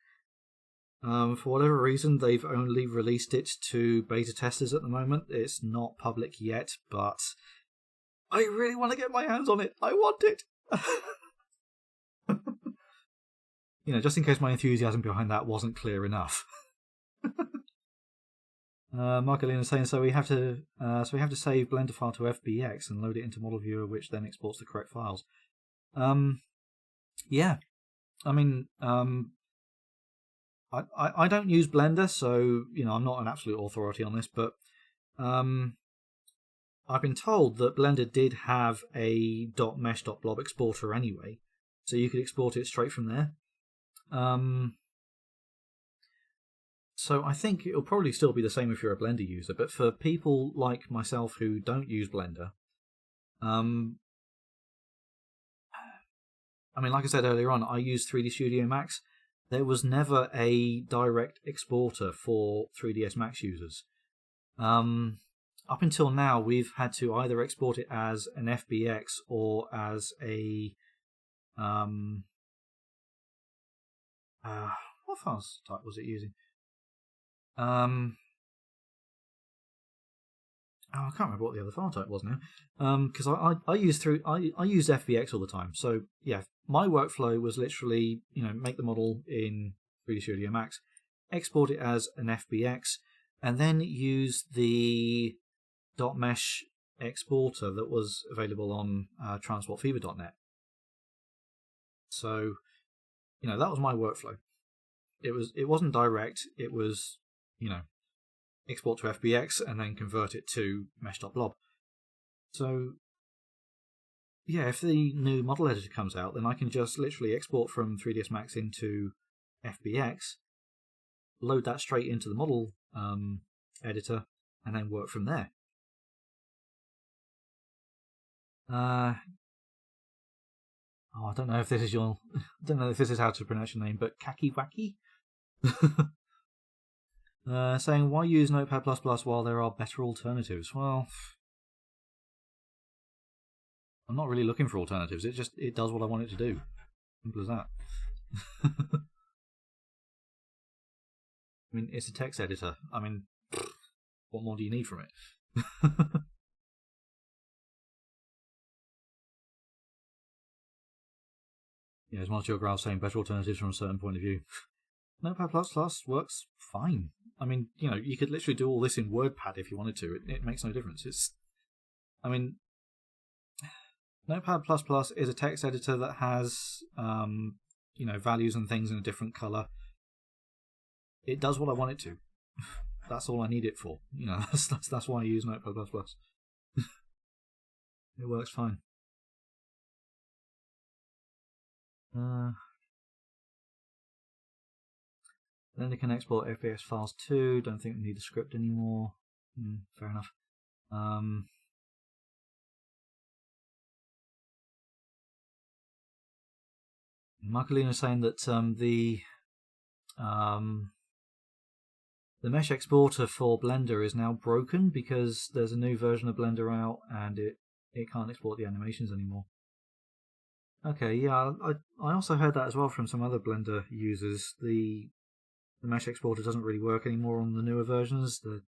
for whatever reason, they've only released it to beta testers at the moment. It's not public yet, but I really want to get my hands on it. I want it! You know, just in case my enthusiasm behind that wasn't clear enough. Marcolina is saying, so we have to save Blender file to FBX and load it into Model Viewer, which then exports the correct files. Yeah, I mean, I don't use Blender, so you know I'm not an absolute authority on this, but I've been told that Blender did have a .mesh.blob exporter anyway, so you could export it straight from there. So I think it'll probably still be the same if you're a Blender user, but for people like myself who don't use Blender, I mean, like I said earlier on, I use 3D Studio Max. There was never a direct exporter for 3ds Max users. Up until now, we've had to either export it as an FBX or as a what files type was it using? I can't remember what the other file type was now. Because I use FBX all the time. So yeah, my workflow was literally, you know, make the model in 3D Studio Max, export it as an FBX, and then use the .mesh exporter that was available on transportfever.net. So, you know, that was my workflow. It wasn't direct. It was, you know, export to FBX and then convert it to mesh.blob. So, yeah, if the new model editor comes out, then I can just literally export from 3ds Max into FBX, load that straight into the model editor, and then work from there. I don't know if this is I don't know if this is how to pronounce your name, but Kaki Wacky? Saying, why use Notepad++ while there are better alternatives? Well, I'm not really looking for alternatives. It does what I want it to do. Simple as that. I mean, it's a text editor. I mean, what more do you need from it? Yeah, as Montiel Grau saying, better alternatives from a certain point of view. Notepad++ works fine. I mean, you know, you could literally do all this in WordPad if you wanted to. It makes no difference. I mean, Notepad++ is a text editor that has, you know, values and things in a different color. It does what I want it to. That's all I need it for. You know, that's why I use Notepad++. It works fine. Then they can export FBX files too. Don't think we need the script anymore. Fair enough. Marcolina is saying that the mesh exporter for Blender is now broken because there's a new version of Blender out and it can't export the animations anymore. Okay, yeah, I also heard that as well from some other Blender users. The mesh exporter doesn't really work anymore on the newer versions. There's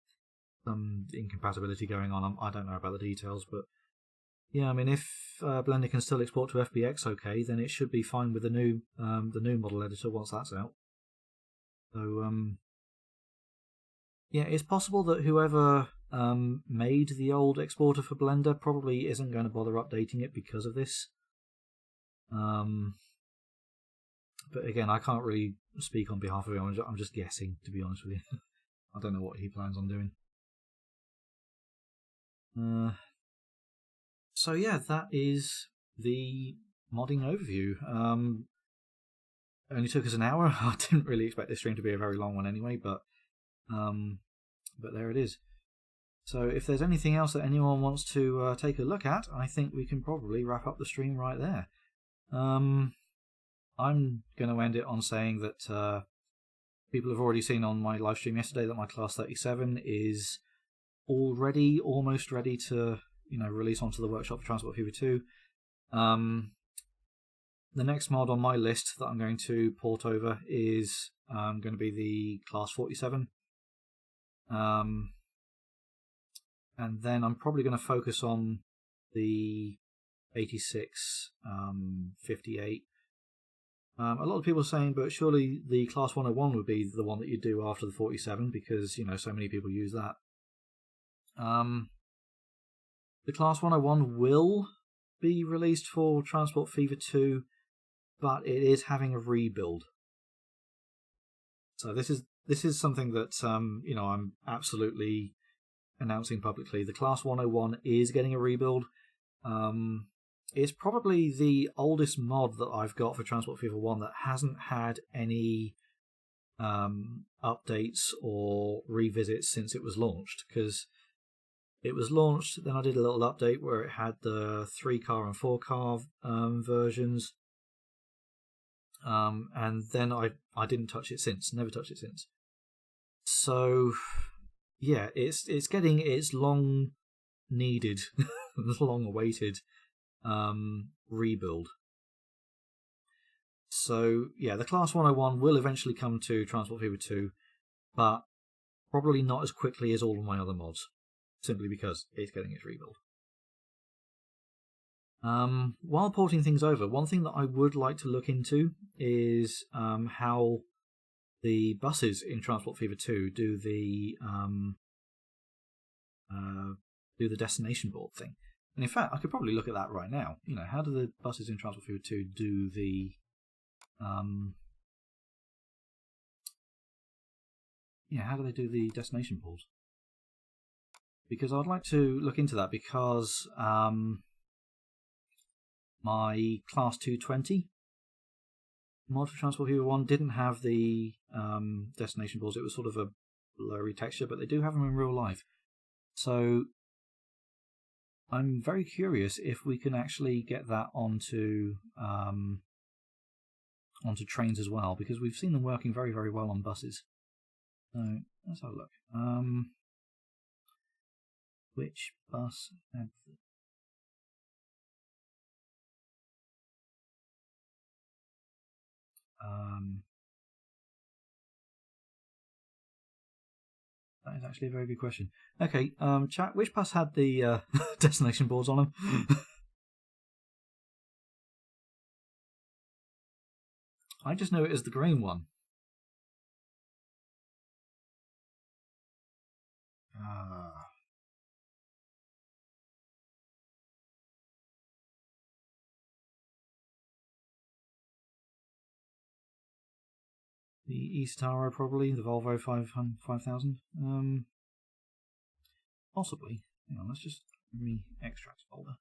some incompatibility going on. I don't know about the details, but yeah, I mean, if Blender can still export to FBX, okay, then it should be fine with the new model editor once that's out. So yeah, it's possible that whoever made the old exporter for Blender probably isn't going to bother updating it because of this. But again, I can't really speak on behalf of him. I'm just guessing, to be honest with you. I don't know what he plans on doing. So yeah, that is the modding overview. It only took us an hour. I didn't really expect this stream to be a very long one anyway, but there it is. So if there's anything else that anyone wants to take a look at, I think we can probably wrap up the stream right there. I'm going to end it on saying that people have already seen on my live stream yesterday that my Class 37 is already almost ready to release onto the workshop for Transport Fever 2. The next mod on my list that I'm going to port over is going to be the Class 47. And then I'm probably going to focus on the 86, 58. A lot of people are saying, but surely the Class 101 would be the one that you do after the 47 because, so many people use that. The Class 101 will be released for Transport Fever 2, but it is having a rebuild. So this is something that I'm absolutely announcing publicly. The Class 101 is getting a rebuild. It's probably the oldest mod that I've got for Transport Fever 1 that hasn't had any updates or revisits since it was launched, because it was launched, then I did a little update where it had the 3-car and 4-car versions, and then I didn't touch it since, never touched it since. So yeah, it's getting its long needed, long awaited rebuild. So yeah, the Class 101 will eventually come to Transport Fever 2, but probably not as quickly as all of my other mods, simply because it's getting its rebuild. While porting things over, one thing that I would like to look into is how the buses in Transport Fever 2 do the destination board thing. And in fact, I could probably look at that right now. How do the buses in Transport Fever 2 do the how do they do the destination boards? Because I'd like to look into that, because my Class 220 mod for Transport Fever 1 didn't have the destination boards. It was sort of a blurry texture, but they do have them in real life. So I'm very curious if we can actually get that onto trains as well, because we've seen them working very, very well on buses. So let's have a look. Which bus had that is actually a very good question. Okay, chat, which bus had the destination boards on them? I just know it as the green one. The East Taro, probably, the Volvo 5000. Possibly. Hang on, let's just give me extracts folder.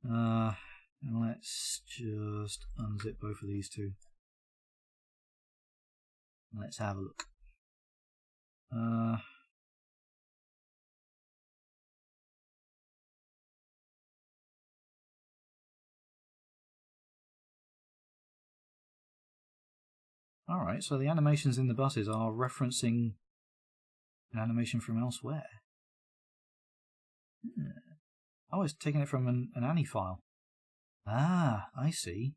And let's just unzip both of these two. Let's have a look. Alright, so the animations in the buses are referencing an animation from elsewhere. Oh, it's taking it from an Annie file. Ah, I see.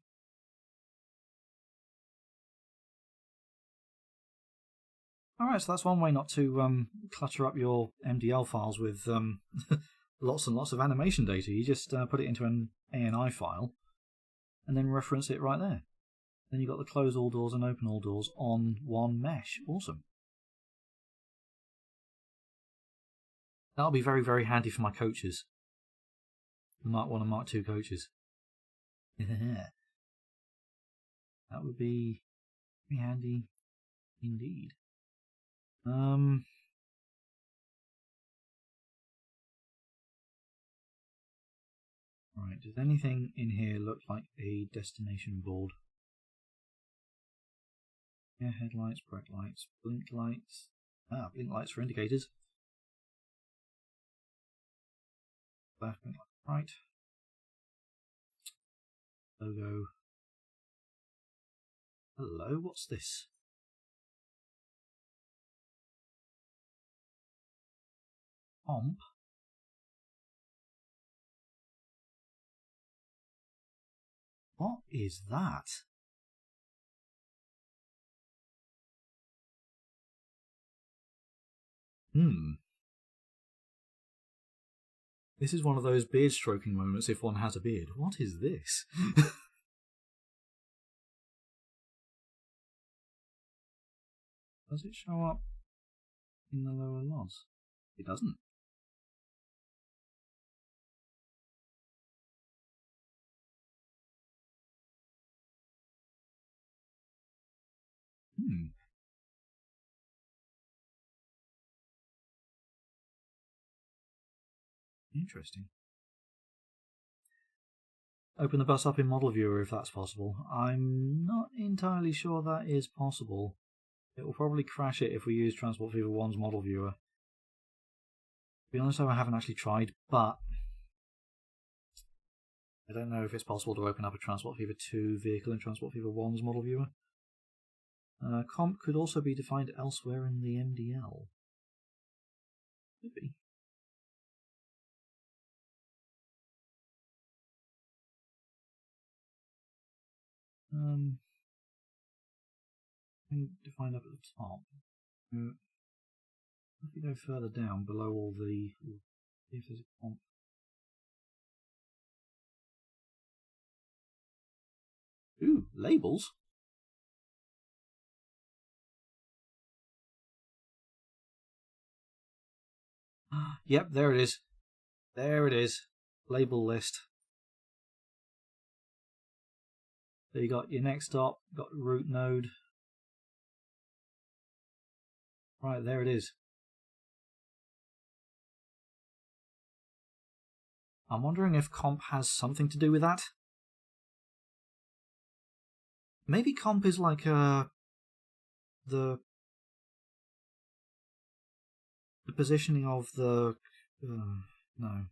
Alright, so that's one way not to clutter up your Mtl files with lots and lots of animation data. You just put it into an ANI file and then reference it right there. Then you've got the close all doors and open all doors on one mesh. Awesome. That'll be very, very handy for my coaches. The Mark 1 and Mark 2 coaches. That would be very handy indeed. Right, does anything in here look like a destination board? Yeah, headlights, brake lights, blink lights. Ah, blink lights for indicators. Left, blink light, right. Logo. Hello, what's this? Comp? What is that? This is one of those beard stroking moments if one has a beard. What is this? Does it show up in the lower LOS? It doesn't. Interesting. Open the bus up in Model Viewer if that's possible. I'm not entirely sure that is possible. It will probably crash it if we use Transport Fever 1's Model Viewer. To be honest though, I haven't actually tried, but I don't know if it's possible to open up a Transport Fever 2 vehicle in Transport Fever 1's Model Viewer. Comp could also be defined elsewhere in the MDL. Could be. Defined up at the top. If we go further down, below all the... if there's a comp. Ooh, labels? Yep, there it is. There it is. Label list. So you got your next stop, got route node. Right, there it is. I'm wondering if comp has something to do with that. Maybe comp is like the positioning of the no.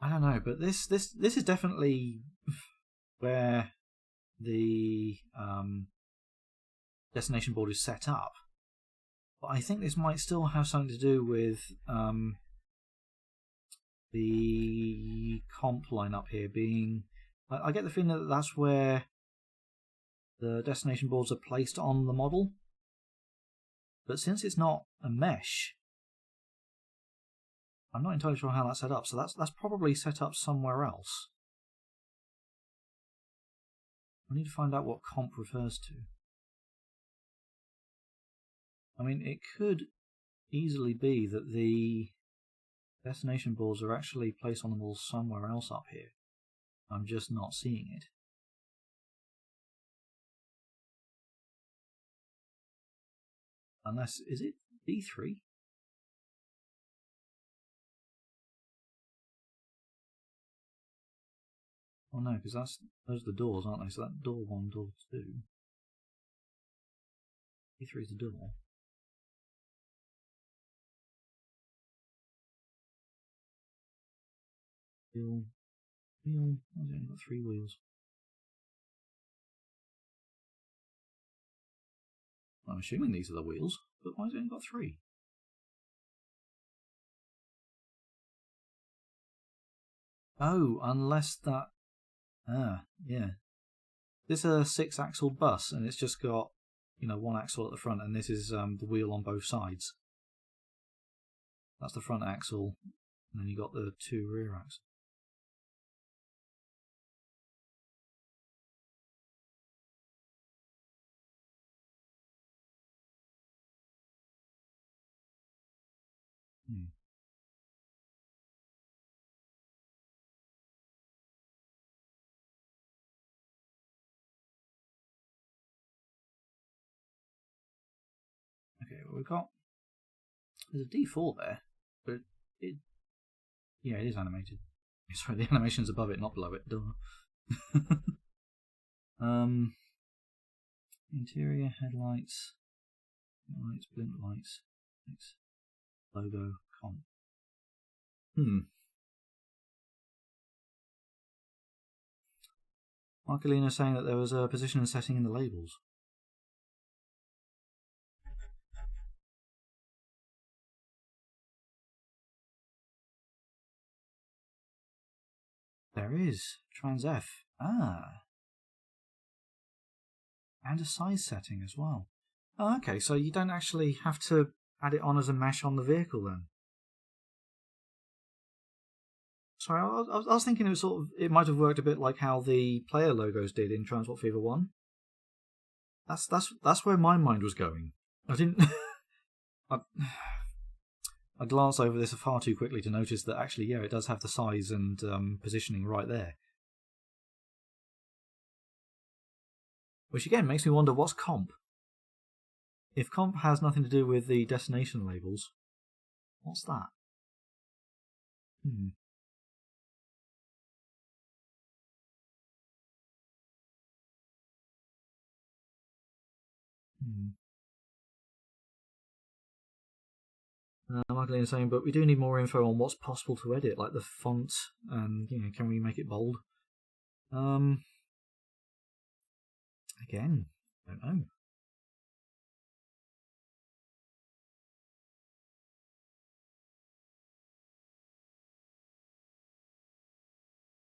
I don't know, but this is definitely where the destination board is set up. But I think this might still have something to do with the comp line up here being... I get the feeling that that's where the destination boards are placed on the model. But since it's not a mesh, I'm not entirely sure how that's set up. So that's probably set up somewhere else. I need to find out what comp refers to. I mean, it could easily be that the destination boards are actually placed on the wall somewhere else up here. I'm just not seeing it. Unless, is it B3? Oh no, because those are the doors, aren't they? So that door 1, door 2. B3 is the door. Wheel. Why has it only got 3 wheels? I'm assuming these are the wheels, but why has it only got 3? Oh, unless that... Ah, yeah. This is a 6-axle bus, and it's just got, 1 axle at the front, and this is the wheel on both sides. That's the front axle, and then you got the 2 rear axles. Okay, well, there's a D4 there, but it Yeah, it is animated. Sorry, the animation's above it, not below it. Duh. Interior, headlights, lights, blink lights, logo, comp. Marcolina saying that there was a position and setting in the labels. There is. Trans F. Ah. And a size setting as well. Oh, okay, so you don't actually have to add it on as a mesh on the vehicle then. Sorry, I was thinking it might have worked a bit like how the player logos did in Transport Fever 1. That's where my mind was going. I didn't. I glanced over this far too quickly to notice that actually, yeah, it does have the size and positioning right there. Which again makes me wonder, what's comp? If comp has nothing to do with the destination labels, what's that? Michael is saying, but we do need more info on what's possible to edit, like the font, and can we make it bold? Again, don't know.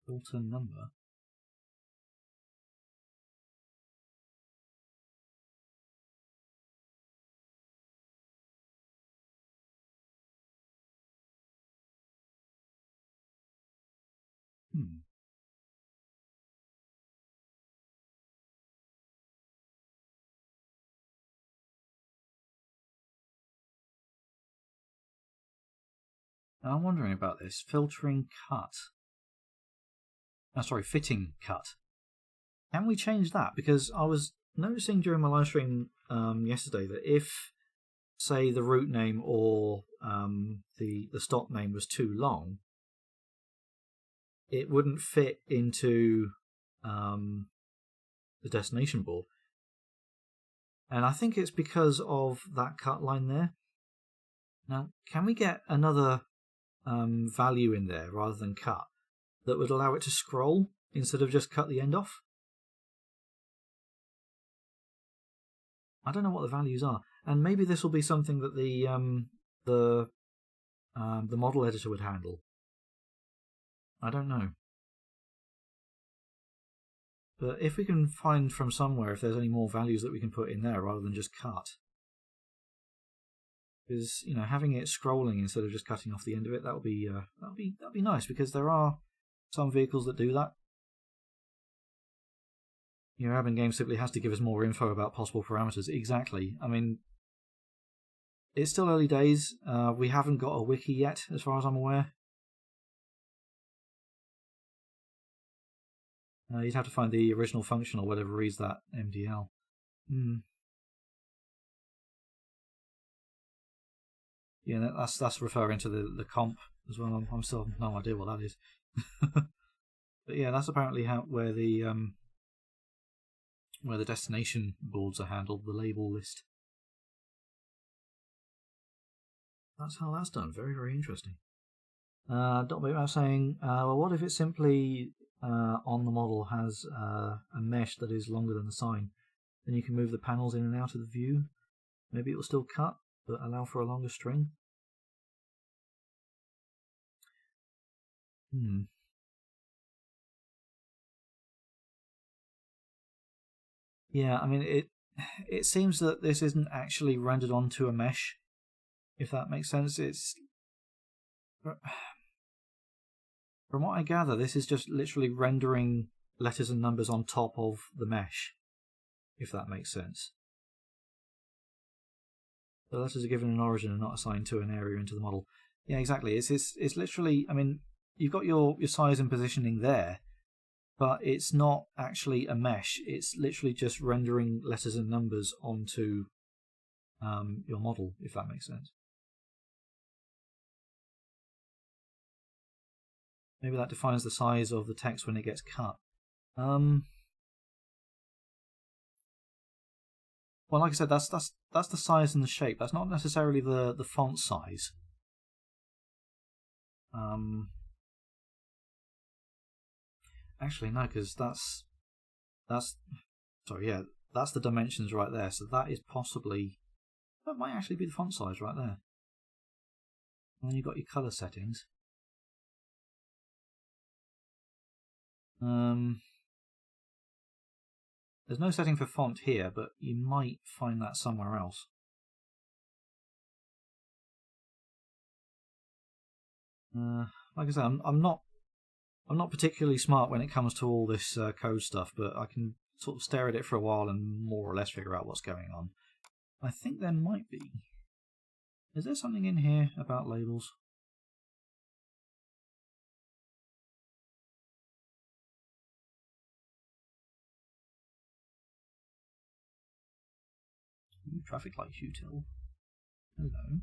Filter number. I'm wondering about this. Filtering cut. Fitting cut. Can we change that? Because I was noticing during my live stream yesterday that if, say, the route name or the stop name was too long, it wouldn't fit into the destination board. And I think it's because of that cut line there. Now, can we get another value in there rather than cut that would allow it to scroll instead of just cut the end off? I don't know what the values are, and maybe this will be something that the model editor would handle. I don't know. But if we can find from somewhere if there's any more values that we can put in there rather than just cut. Because having it scrolling instead of just cutting off the end of it, that'll be nice, because there are some vehicles that do that. Urban Games simply has to give us more info about possible parameters. Exactly. I mean, it's still early days. We haven't got a wiki yet, as far as I'm aware. You'd have to find the original function or whatever reads that MDL. Yeah, that's referring to the comp as well. I'm still no idea what that is. But yeah, that's apparently where the destination boards are handled, the label list. That's how that's done. Very, very interesting. Dot saying, well, what if it simply on the model has a mesh that is longer than the sign? Then you can move the panels in and out of the view. Maybe it will still cut, but allow for a longer string. Yeah, I mean, it seems that this isn't actually rendered onto a mesh, if that makes sense. It's from what I gather, this is just literally rendering letters and numbers on top of the mesh, if that makes sense. The letters are given an origin and not assigned to an area into the model. Yeah, exactly. It's literally, I mean, you've got your size and positioning there, but it's not actually a mesh. It's literally just rendering letters and numbers onto your model, if that makes sense. Maybe that defines the size of the text when it gets cut. Well, like I said, that's the size and the shape. That's not necessarily the font size. Actually, no, because that's sorry, yeah, that's the dimensions right there. So that is possibly, that might actually be the font size right there. And then you've got your color settings. There's no setting for font here, but you might find that somewhere else. Like I said, I'm not particularly smart when it comes to all this code stuff, but I can sort of stare at it for a while and more or less figure out what's going on. I think there might be. Is there something in here about labels? Traffic lights util. Hello.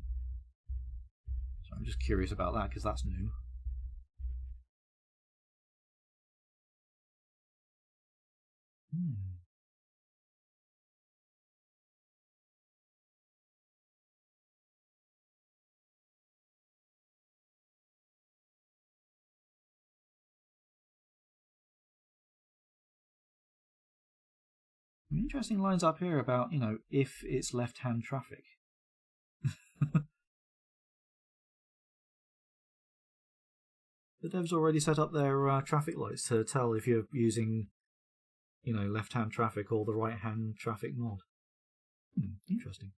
So I'm just curious about that because that's new. Interesting lines up here about, if it's left-hand traffic. The devs already set up their traffic lights to tell if you're using, left-hand traffic or the right-hand traffic mod. Interesting.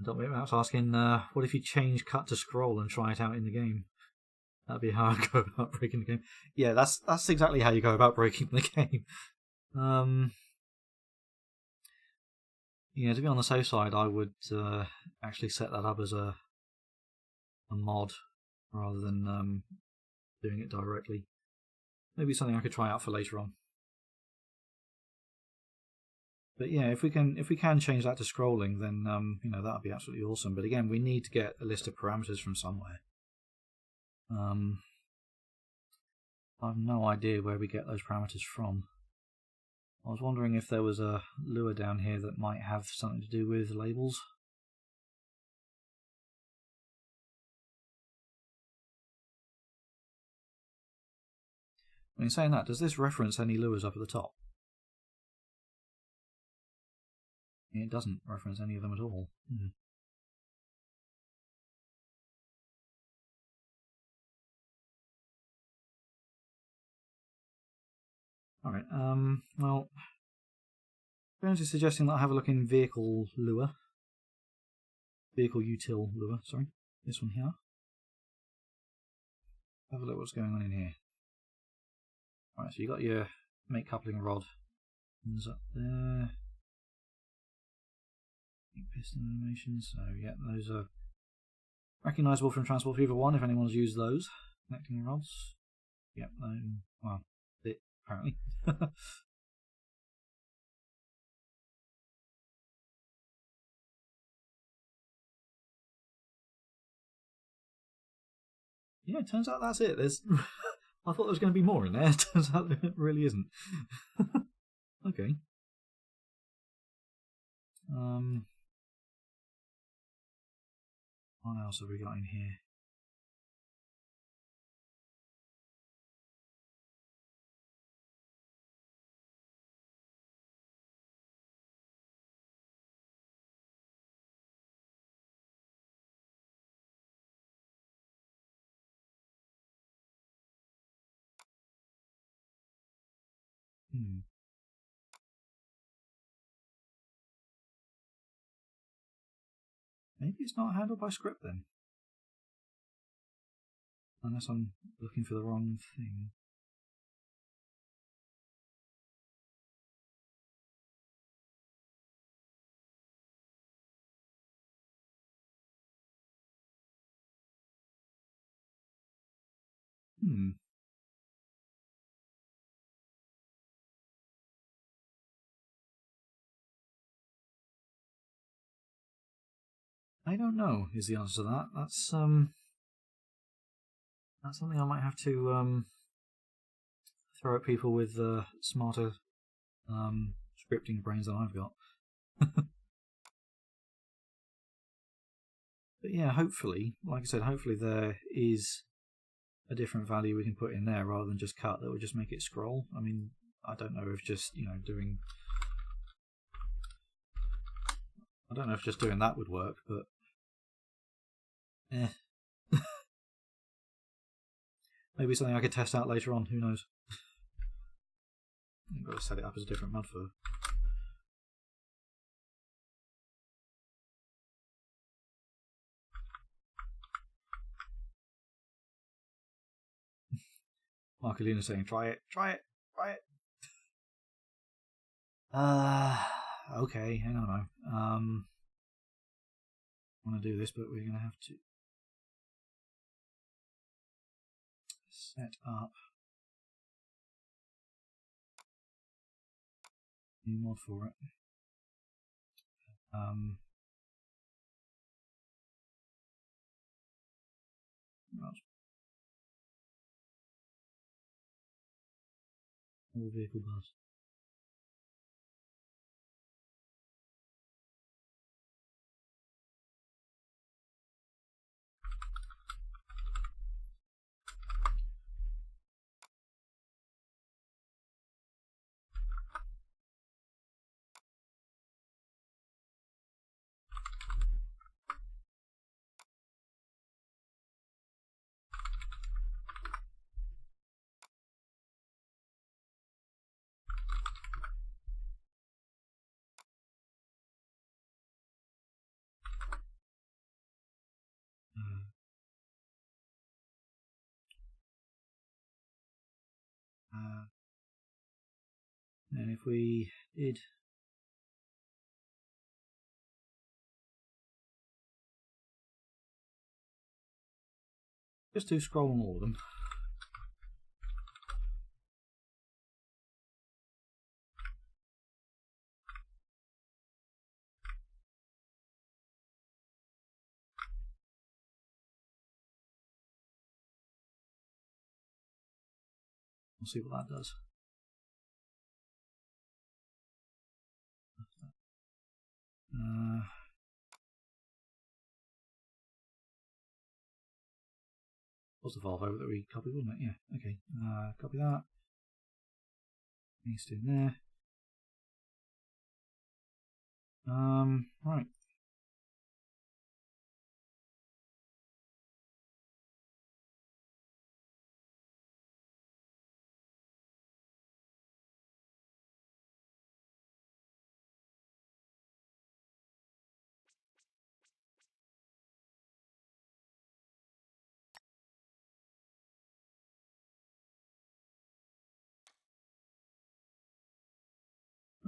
Perhaps asking, what if you change cut to scroll and try it out in the game? That'd be how I go about breaking the game. Yeah, that's exactly how you go about breaking the game. Yeah, to be on the safe side, I would actually set that up as a mod rather than doing it directly. Maybe something I could try out for later on. But yeah, if we can change that to scrolling, then that'd be absolutely awesome. But again, we need to get a list of parameters from somewhere. I have no idea where we get those parameters from. I was wondering if there was a Lua down here that might have something to do with labels. I mean, saying that, does this reference any Luas up at the top? It doesn't reference any of them at all. Alright, well, Jones is suggesting that I have a look in Vehicle Lua. Vehicle Util Lua, sorry. This one here. Have a look what's going on in here. Alright, so you got your make coupling rod. One's up there. Piston animations, so yeah, those are recognisable from Transport Fever 1 if anyone's used those. Connecting rods. Yep, well, it apparently. Yeah, it turns out that's it. I thought there was going to be more in there. It turns out it really isn't. Okay. What else have we got in here? Maybe it's not handled by script then. Unless I'm looking for the wrong thing. I don't know is the answer to that. That's something I might have to throw at people with smarter scripting brains than I've got. But yeah, hopefully, like I said, hopefully there is a different value we can put in there rather than just cut that would just make it scroll. I mean, I don't know if just, doing... I don't know if just doing that would work, but... Maybe something I could test out later on, who knows. I've got to set it up as a different mud for... Marcolina saying, try it. Okay, hang on a moment. I want to do this, but we're going to have to set up new mod for it. All vehicle bus. And if we did just do scroll on all of them. We'll see what that does. Was the file over that we copied, wasn't it? Yeah, okay. Copy that. Paste in there. Right.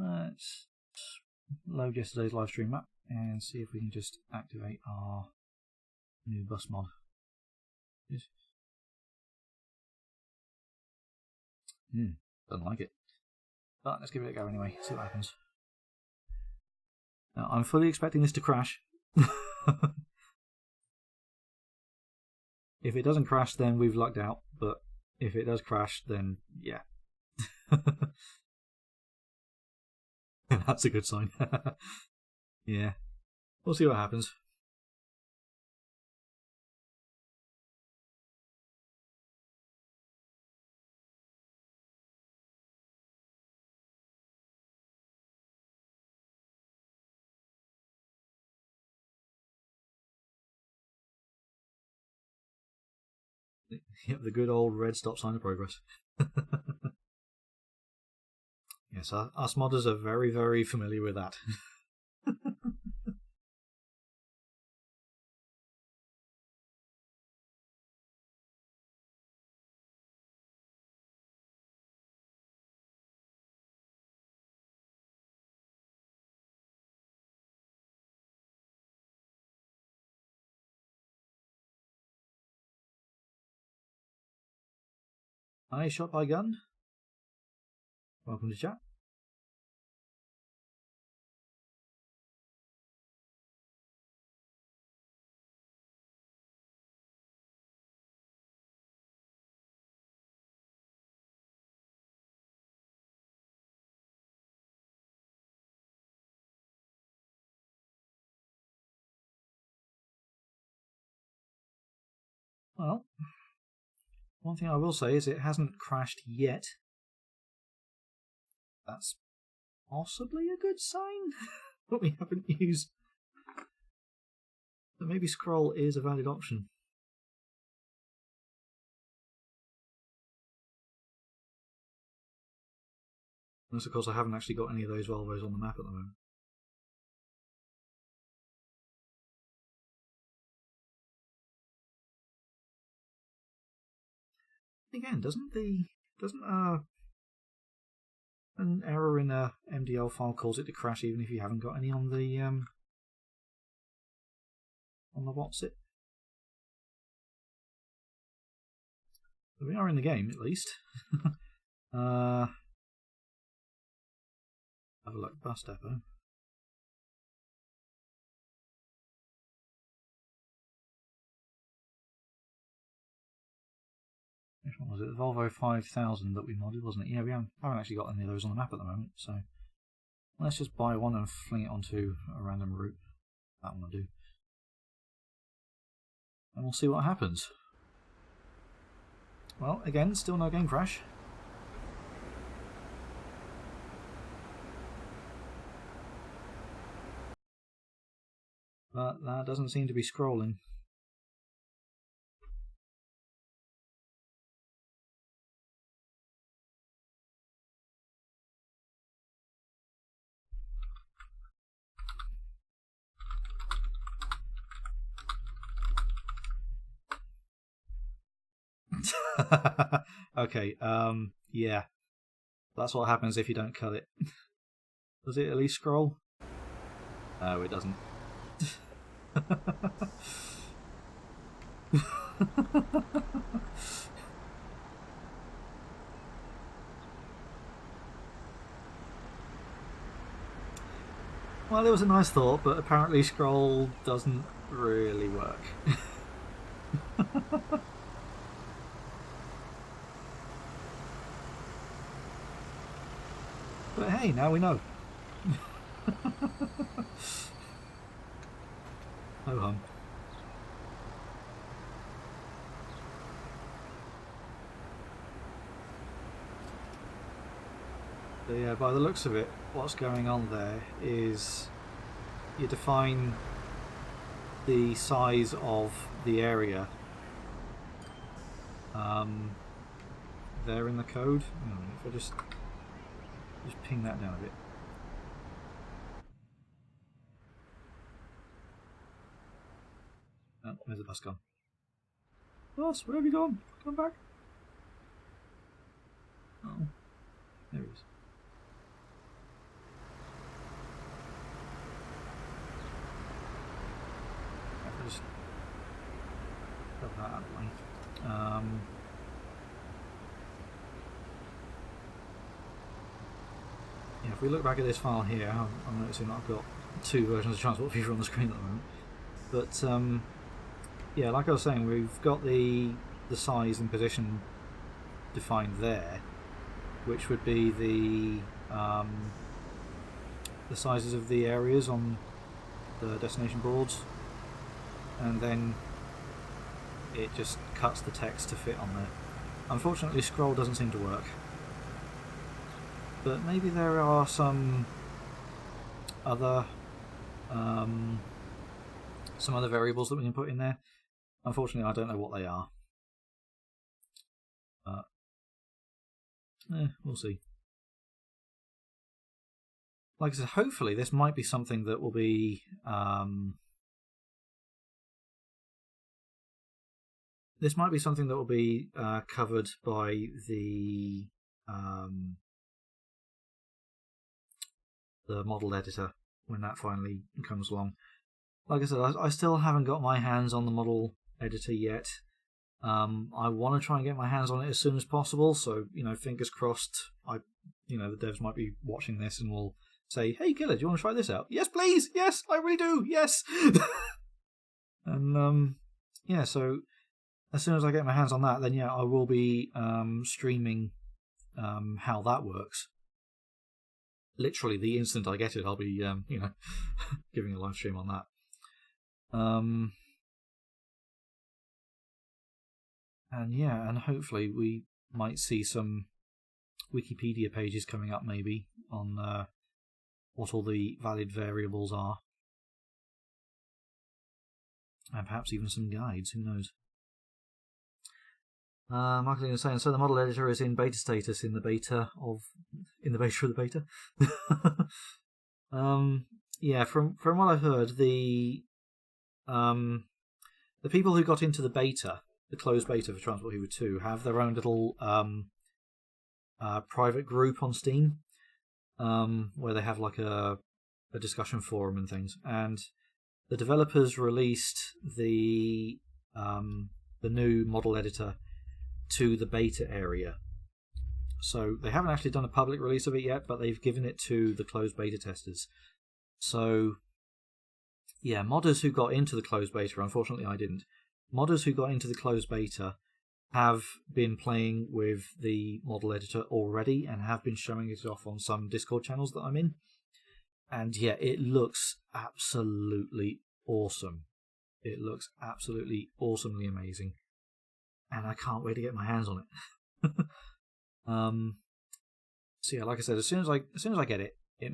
Let's load yesterday's live stream up and see if we can just activate our new bus mod. Yes. Doesn't like it. But let's give it a go anyway, see what happens. Now, I'm fully expecting this to crash. If it doesn't crash, then we've lucked out, but if it does crash, then yeah. That's a good sign. Yeah. We'll see what happens. Yep, the good old red stop sign of progress. Yes, us modders are very, very familiar with that. Hi, Shot by Gun. Welcome to chat. Well, one thing I will say is it hasn't crashed yet. That's possibly a good sign that we haven't used. But maybe scroll is a valid option. Unless, of course, I haven't actually got any of those Volvos on the map at the moment. Again, doesn't an error in a Mtl file cause it to crash even if you haven't got any on the what's it? We are in the game at least. Have a look, bus depot. Which one was it? The Volvo 5000 that we modded, wasn't it? Yeah, we haven't actually got any of those on the map at the moment, so let's just buy one and fling it onto a random route. That one will do. And we'll see what happens. Well, again, still no game crash. But that doesn't seem to be scrolling. Okay, yeah. That's what happens if you don't cut it. Does it at least scroll? No, it doesn't. Well, it was a nice thought, but apparently scroll doesn't really work. But hey, now we know. Ho hum. But yeah, by the looks of it, what's going on there is you define the size of the area there in the code. If I just ping that down a bit. Oh, where's the bus gone? Bus, where have you gone? Come back. Oh, there he is. I'll just put that out of the way. Yeah, if we look back at this file here, I'm noticing that I've got two versions of Transport Fever on the screen at the moment. But yeah, like I was saying, we've got the size and position defined there, which would be the sizes of the areas on the destination boards, and then it just cuts the text to fit on there. Unfortunately, scroll doesn't seem to work, but maybe there are some other variables that we can put in there. Unfortunately, I don't know what they are. We'll see. Like I said, hopefully this might be something that will be covered by the model editor when that finally comes along. Like I said, I still haven't got my hands on the model editor yet. I want to try and get my hands on it as soon as possible. So fingers crossed. The devs might be watching this and will say, "Hey, Killer, do you want to try this out?" Yes, please. Yes, I really do. Yes. And so as soon as I get my hands on that, then I will be streaming how that works. Literally, the instant I get it, I'll be giving a live stream on that. And hopefully we might see some Wikipedia pages coming up maybe on what all the valid variables are. And perhaps even some guides, who knows. Michael is saying, so the model editor is in beta status in the beta of the beta. From what I've heard, the people who got into the beta, the closed beta for Transport Fever 2, have their own little private group on Steam, where they have like a discussion forum and things. And the developers released the new model editor to the beta area. So they haven't actually done a public release of it yet, but they've given it to the closed beta testers. So modders who got into the closed beta, unfortunately I didn't, modders who got into the closed beta have been playing with the model editor already and have been showing it off on some Discord channels that I'm in. And it looks absolutely awesome. It looks absolutely awesomely amazing. And I can't wait to get my hands on it. Like I said, as soon as I get it, I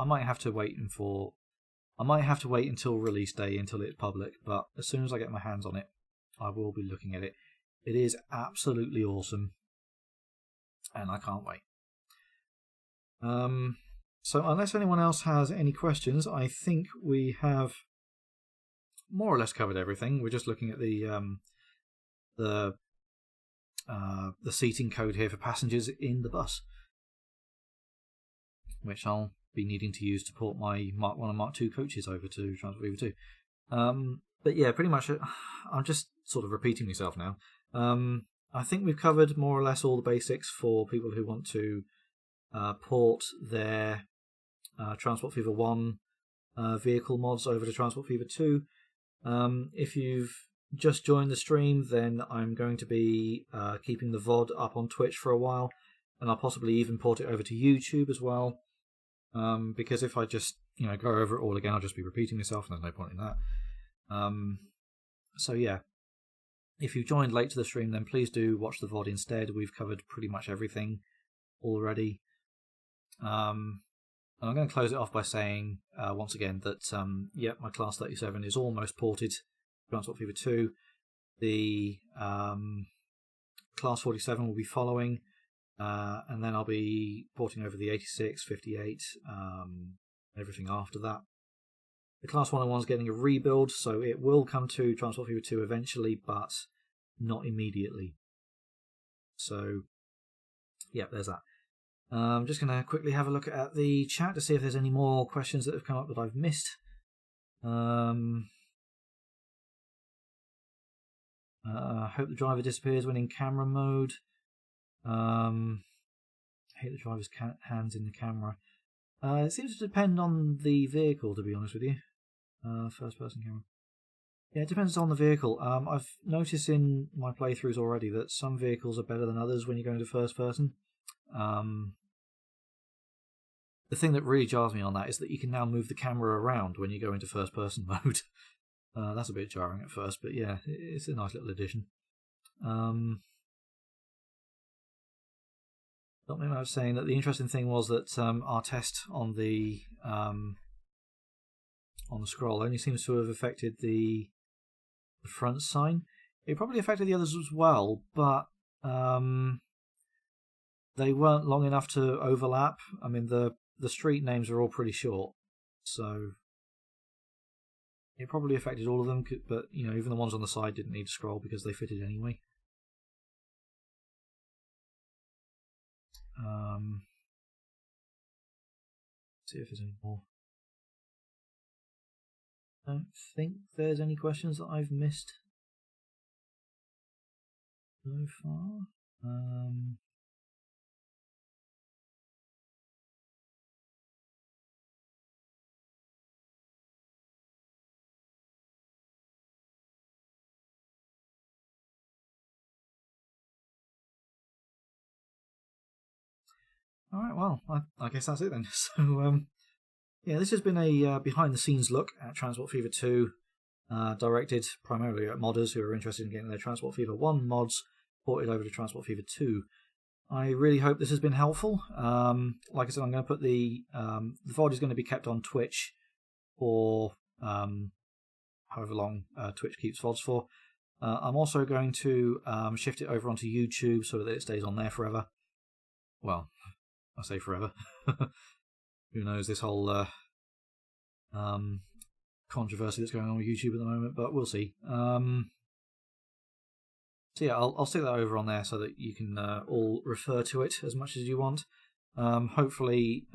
might have to wait until release day until it's public, but as soon as I get my hands on it, I will be looking at it. It is absolutely awesome, and I can't wait. So unless anyone else has any questions, I think we have more or less covered everything. We're just looking at the seating code here for passengers in the bus, which I'll be needing to use to port my Mark 1 and Mark 2 coaches over to Transport Fever 2. But pretty much I'm just sort of repeating myself now. I think we've covered more or less all the basics for people who want to port their Transport Fever 1 vehicle mods over to Transport Fever 2. If you've just joined the stream, then I'm going to be keeping the VOD up on Twitch for a while, and I'll possibly even port it over to YouTube as well, because if I just go over it all again, I'll just be repeating myself, and there's no point in that. If you've joined late to the stream, then please do watch the VOD instead. We've covered pretty much everything already. And I'm going to close it off by saying once again that my Class 37 is almost ported to Transport Fever 2. The Class 47 will be following, and then I'll be porting over the 86, 58, everything after that. The Class 101 is getting a rebuild, so it will come to Transport Fever 2 eventually, but not immediately. So, there's that. I'm just going to quickly have a look at the chat to see if there's any more questions that have come up that I've missed. Hope the driver disappears when in camera mode. Hate the driver's hands in the camera. It seems to depend on the vehicle, to be honest with you. First person camera. Yeah, it depends on the vehicle. I've noticed in my playthroughs already that some vehicles are better than others when you go into first person. The thing that really jars me on that is that you can now move the camera around when you go into first person mode. That's a bit jarring at first, but it's a nice little addition. Something I was saying that the interesting thing was that our test on the scroll only seems to have affected the front sign. It probably affected the others as well, but they weren't long enough to overlap. I mean, the street names are all pretty short, so it probably affected all of them, but even the ones on the side didn't need to scroll because they fitted anyway. See if there's any more. I don't think there's any questions that I've missed. so far. Alright, well, I guess that's it then. So, yeah, this has been a behind-the-scenes look at Transport Fever 2, directed primarily at modders who are interested in getting their Transport Fever 1 mods ported over to Transport Fever 2. I really hope this has been helpful. Like I said, I'm going to put the VOD is going to be kept on Twitch for however long Twitch keeps VODs for. I'm also going to shift it over onto YouTube so that it stays on there forever. Well, I say forever. Who knows, this whole controversy that's going on with YouTube at the moment, but we'll see. So yeah, I'll stick that over on there so that you can all refer to it as much as you want. Hopefully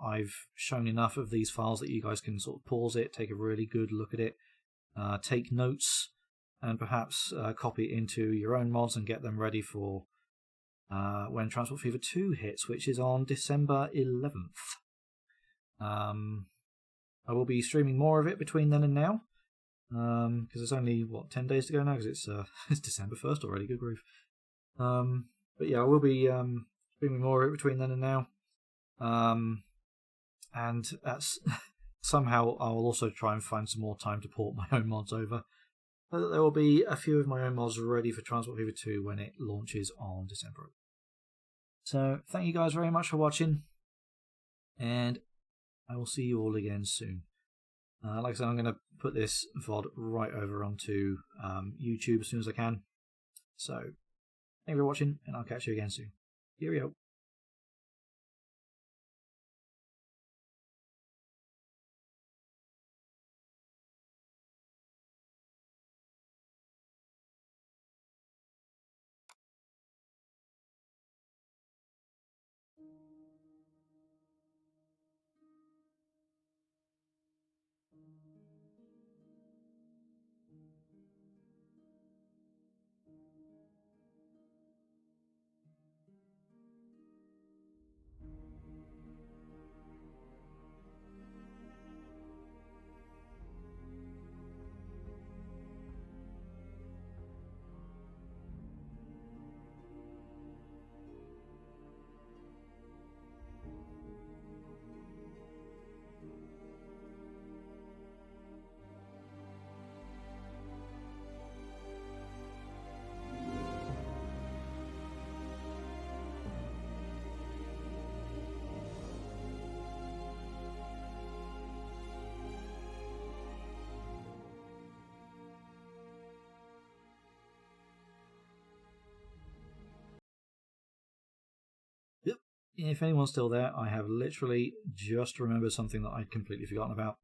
I've shown enough of these files that you guys can sort of pause it, take a really good look at it, take notes, and perhaps copy it into your own mods and get them ready for when Transport Fever 2 hits, which is on December 11th. I will be streaming more of it between then and now, because it's only 10 days to go now, because it's December 1st already. Good grief. But yeah, I will be streaming more of it between then and now, and that's somehow I will also try and find some more time to port my own mods over, so that there will be a few of my own mods ready for Transport Fever 2 when it launches on December. So thank you guys very much for watching, and I will see you all again soon. Like I said, I'm going to put this VOD right over onto YouTube as soon as I can. So, thank you for watching, and I'll catch you again soon. Cheerio. Yep. If anyone's still there, I have literally just remembered something that I'd completely forgotten about.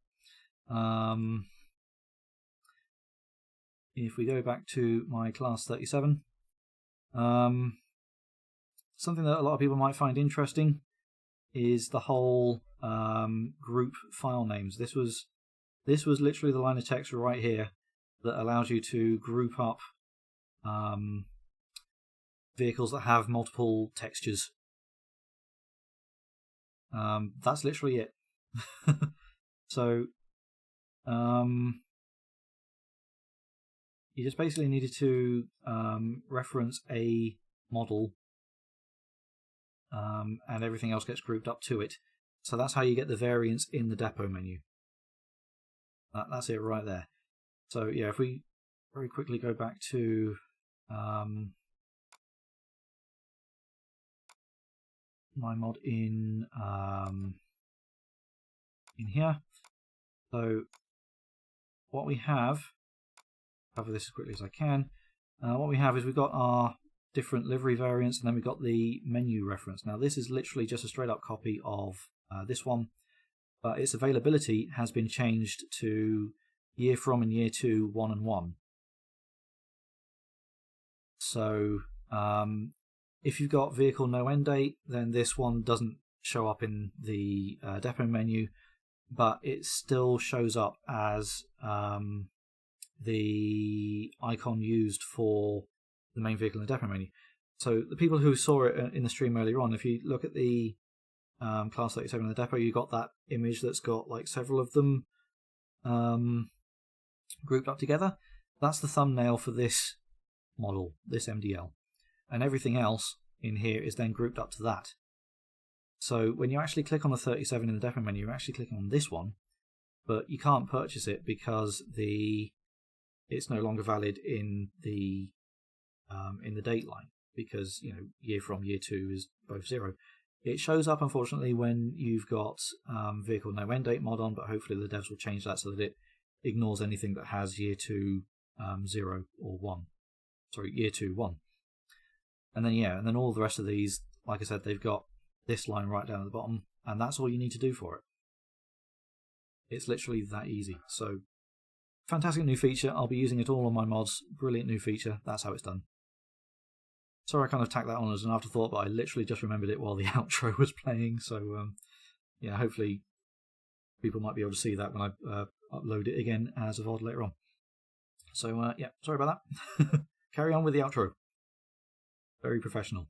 If we go back to my class 37, something that a lot of people might find interesting is the whole group file names. This was literally the line of text right here that allows you to group up vehicles that have multiple textures. That's literally it. So you just basically needed to reference a model, and everything else gets grouped up to it. So that's how you get the variants in the depot menu. That's it right there. So yeah, if we very quickly go back to my mod in here. So what we have, cover this as quickly as I can. What we have is we've got our different livery variants, and then we've got the menu reference. Now this is literally just a straight up copy of this one, but its availability has been changed to year from and year to 1 and 1. So if you've got vehicle no end date, then this one doesn't show up in the depot menu, but it still shows up as the icon used for the main vehicle in the depot menu. So the people who saw it in the stream earlier on, if you look at the Class 37 in the depot, you got that image that's got like several of them grouped up together. That's the thumbnail for this model, this MDL. And everything else in here is then grouped up to that. So when you actually click on the 37 in the depot menu, you're actually clicking on this one, but you can't purchase it because it's no longer valid in the date line, because year from year 2 is both 0. It shows up unfortunately when you've got vehicle no end date mod on, but hopefully the devs will change that so that it ignores anything that has year 2 0 or 1. Sorry, year 2 1. And then all the rest of these, like I said, they've got this line right down at the bottom, and that's all you need to do for it. It's literally that easy. So fantastic new feature. I'll be using it all on my mods. Brilliant new feature. That's how it's done. Sorry I kind of tacked that on as an afterthought, but I literally just remembered it while the outro was playing. So hopefully people might be able to see that when I upload it again as a VOD later on. So sorry about that. Carry on with the outro. Very professional.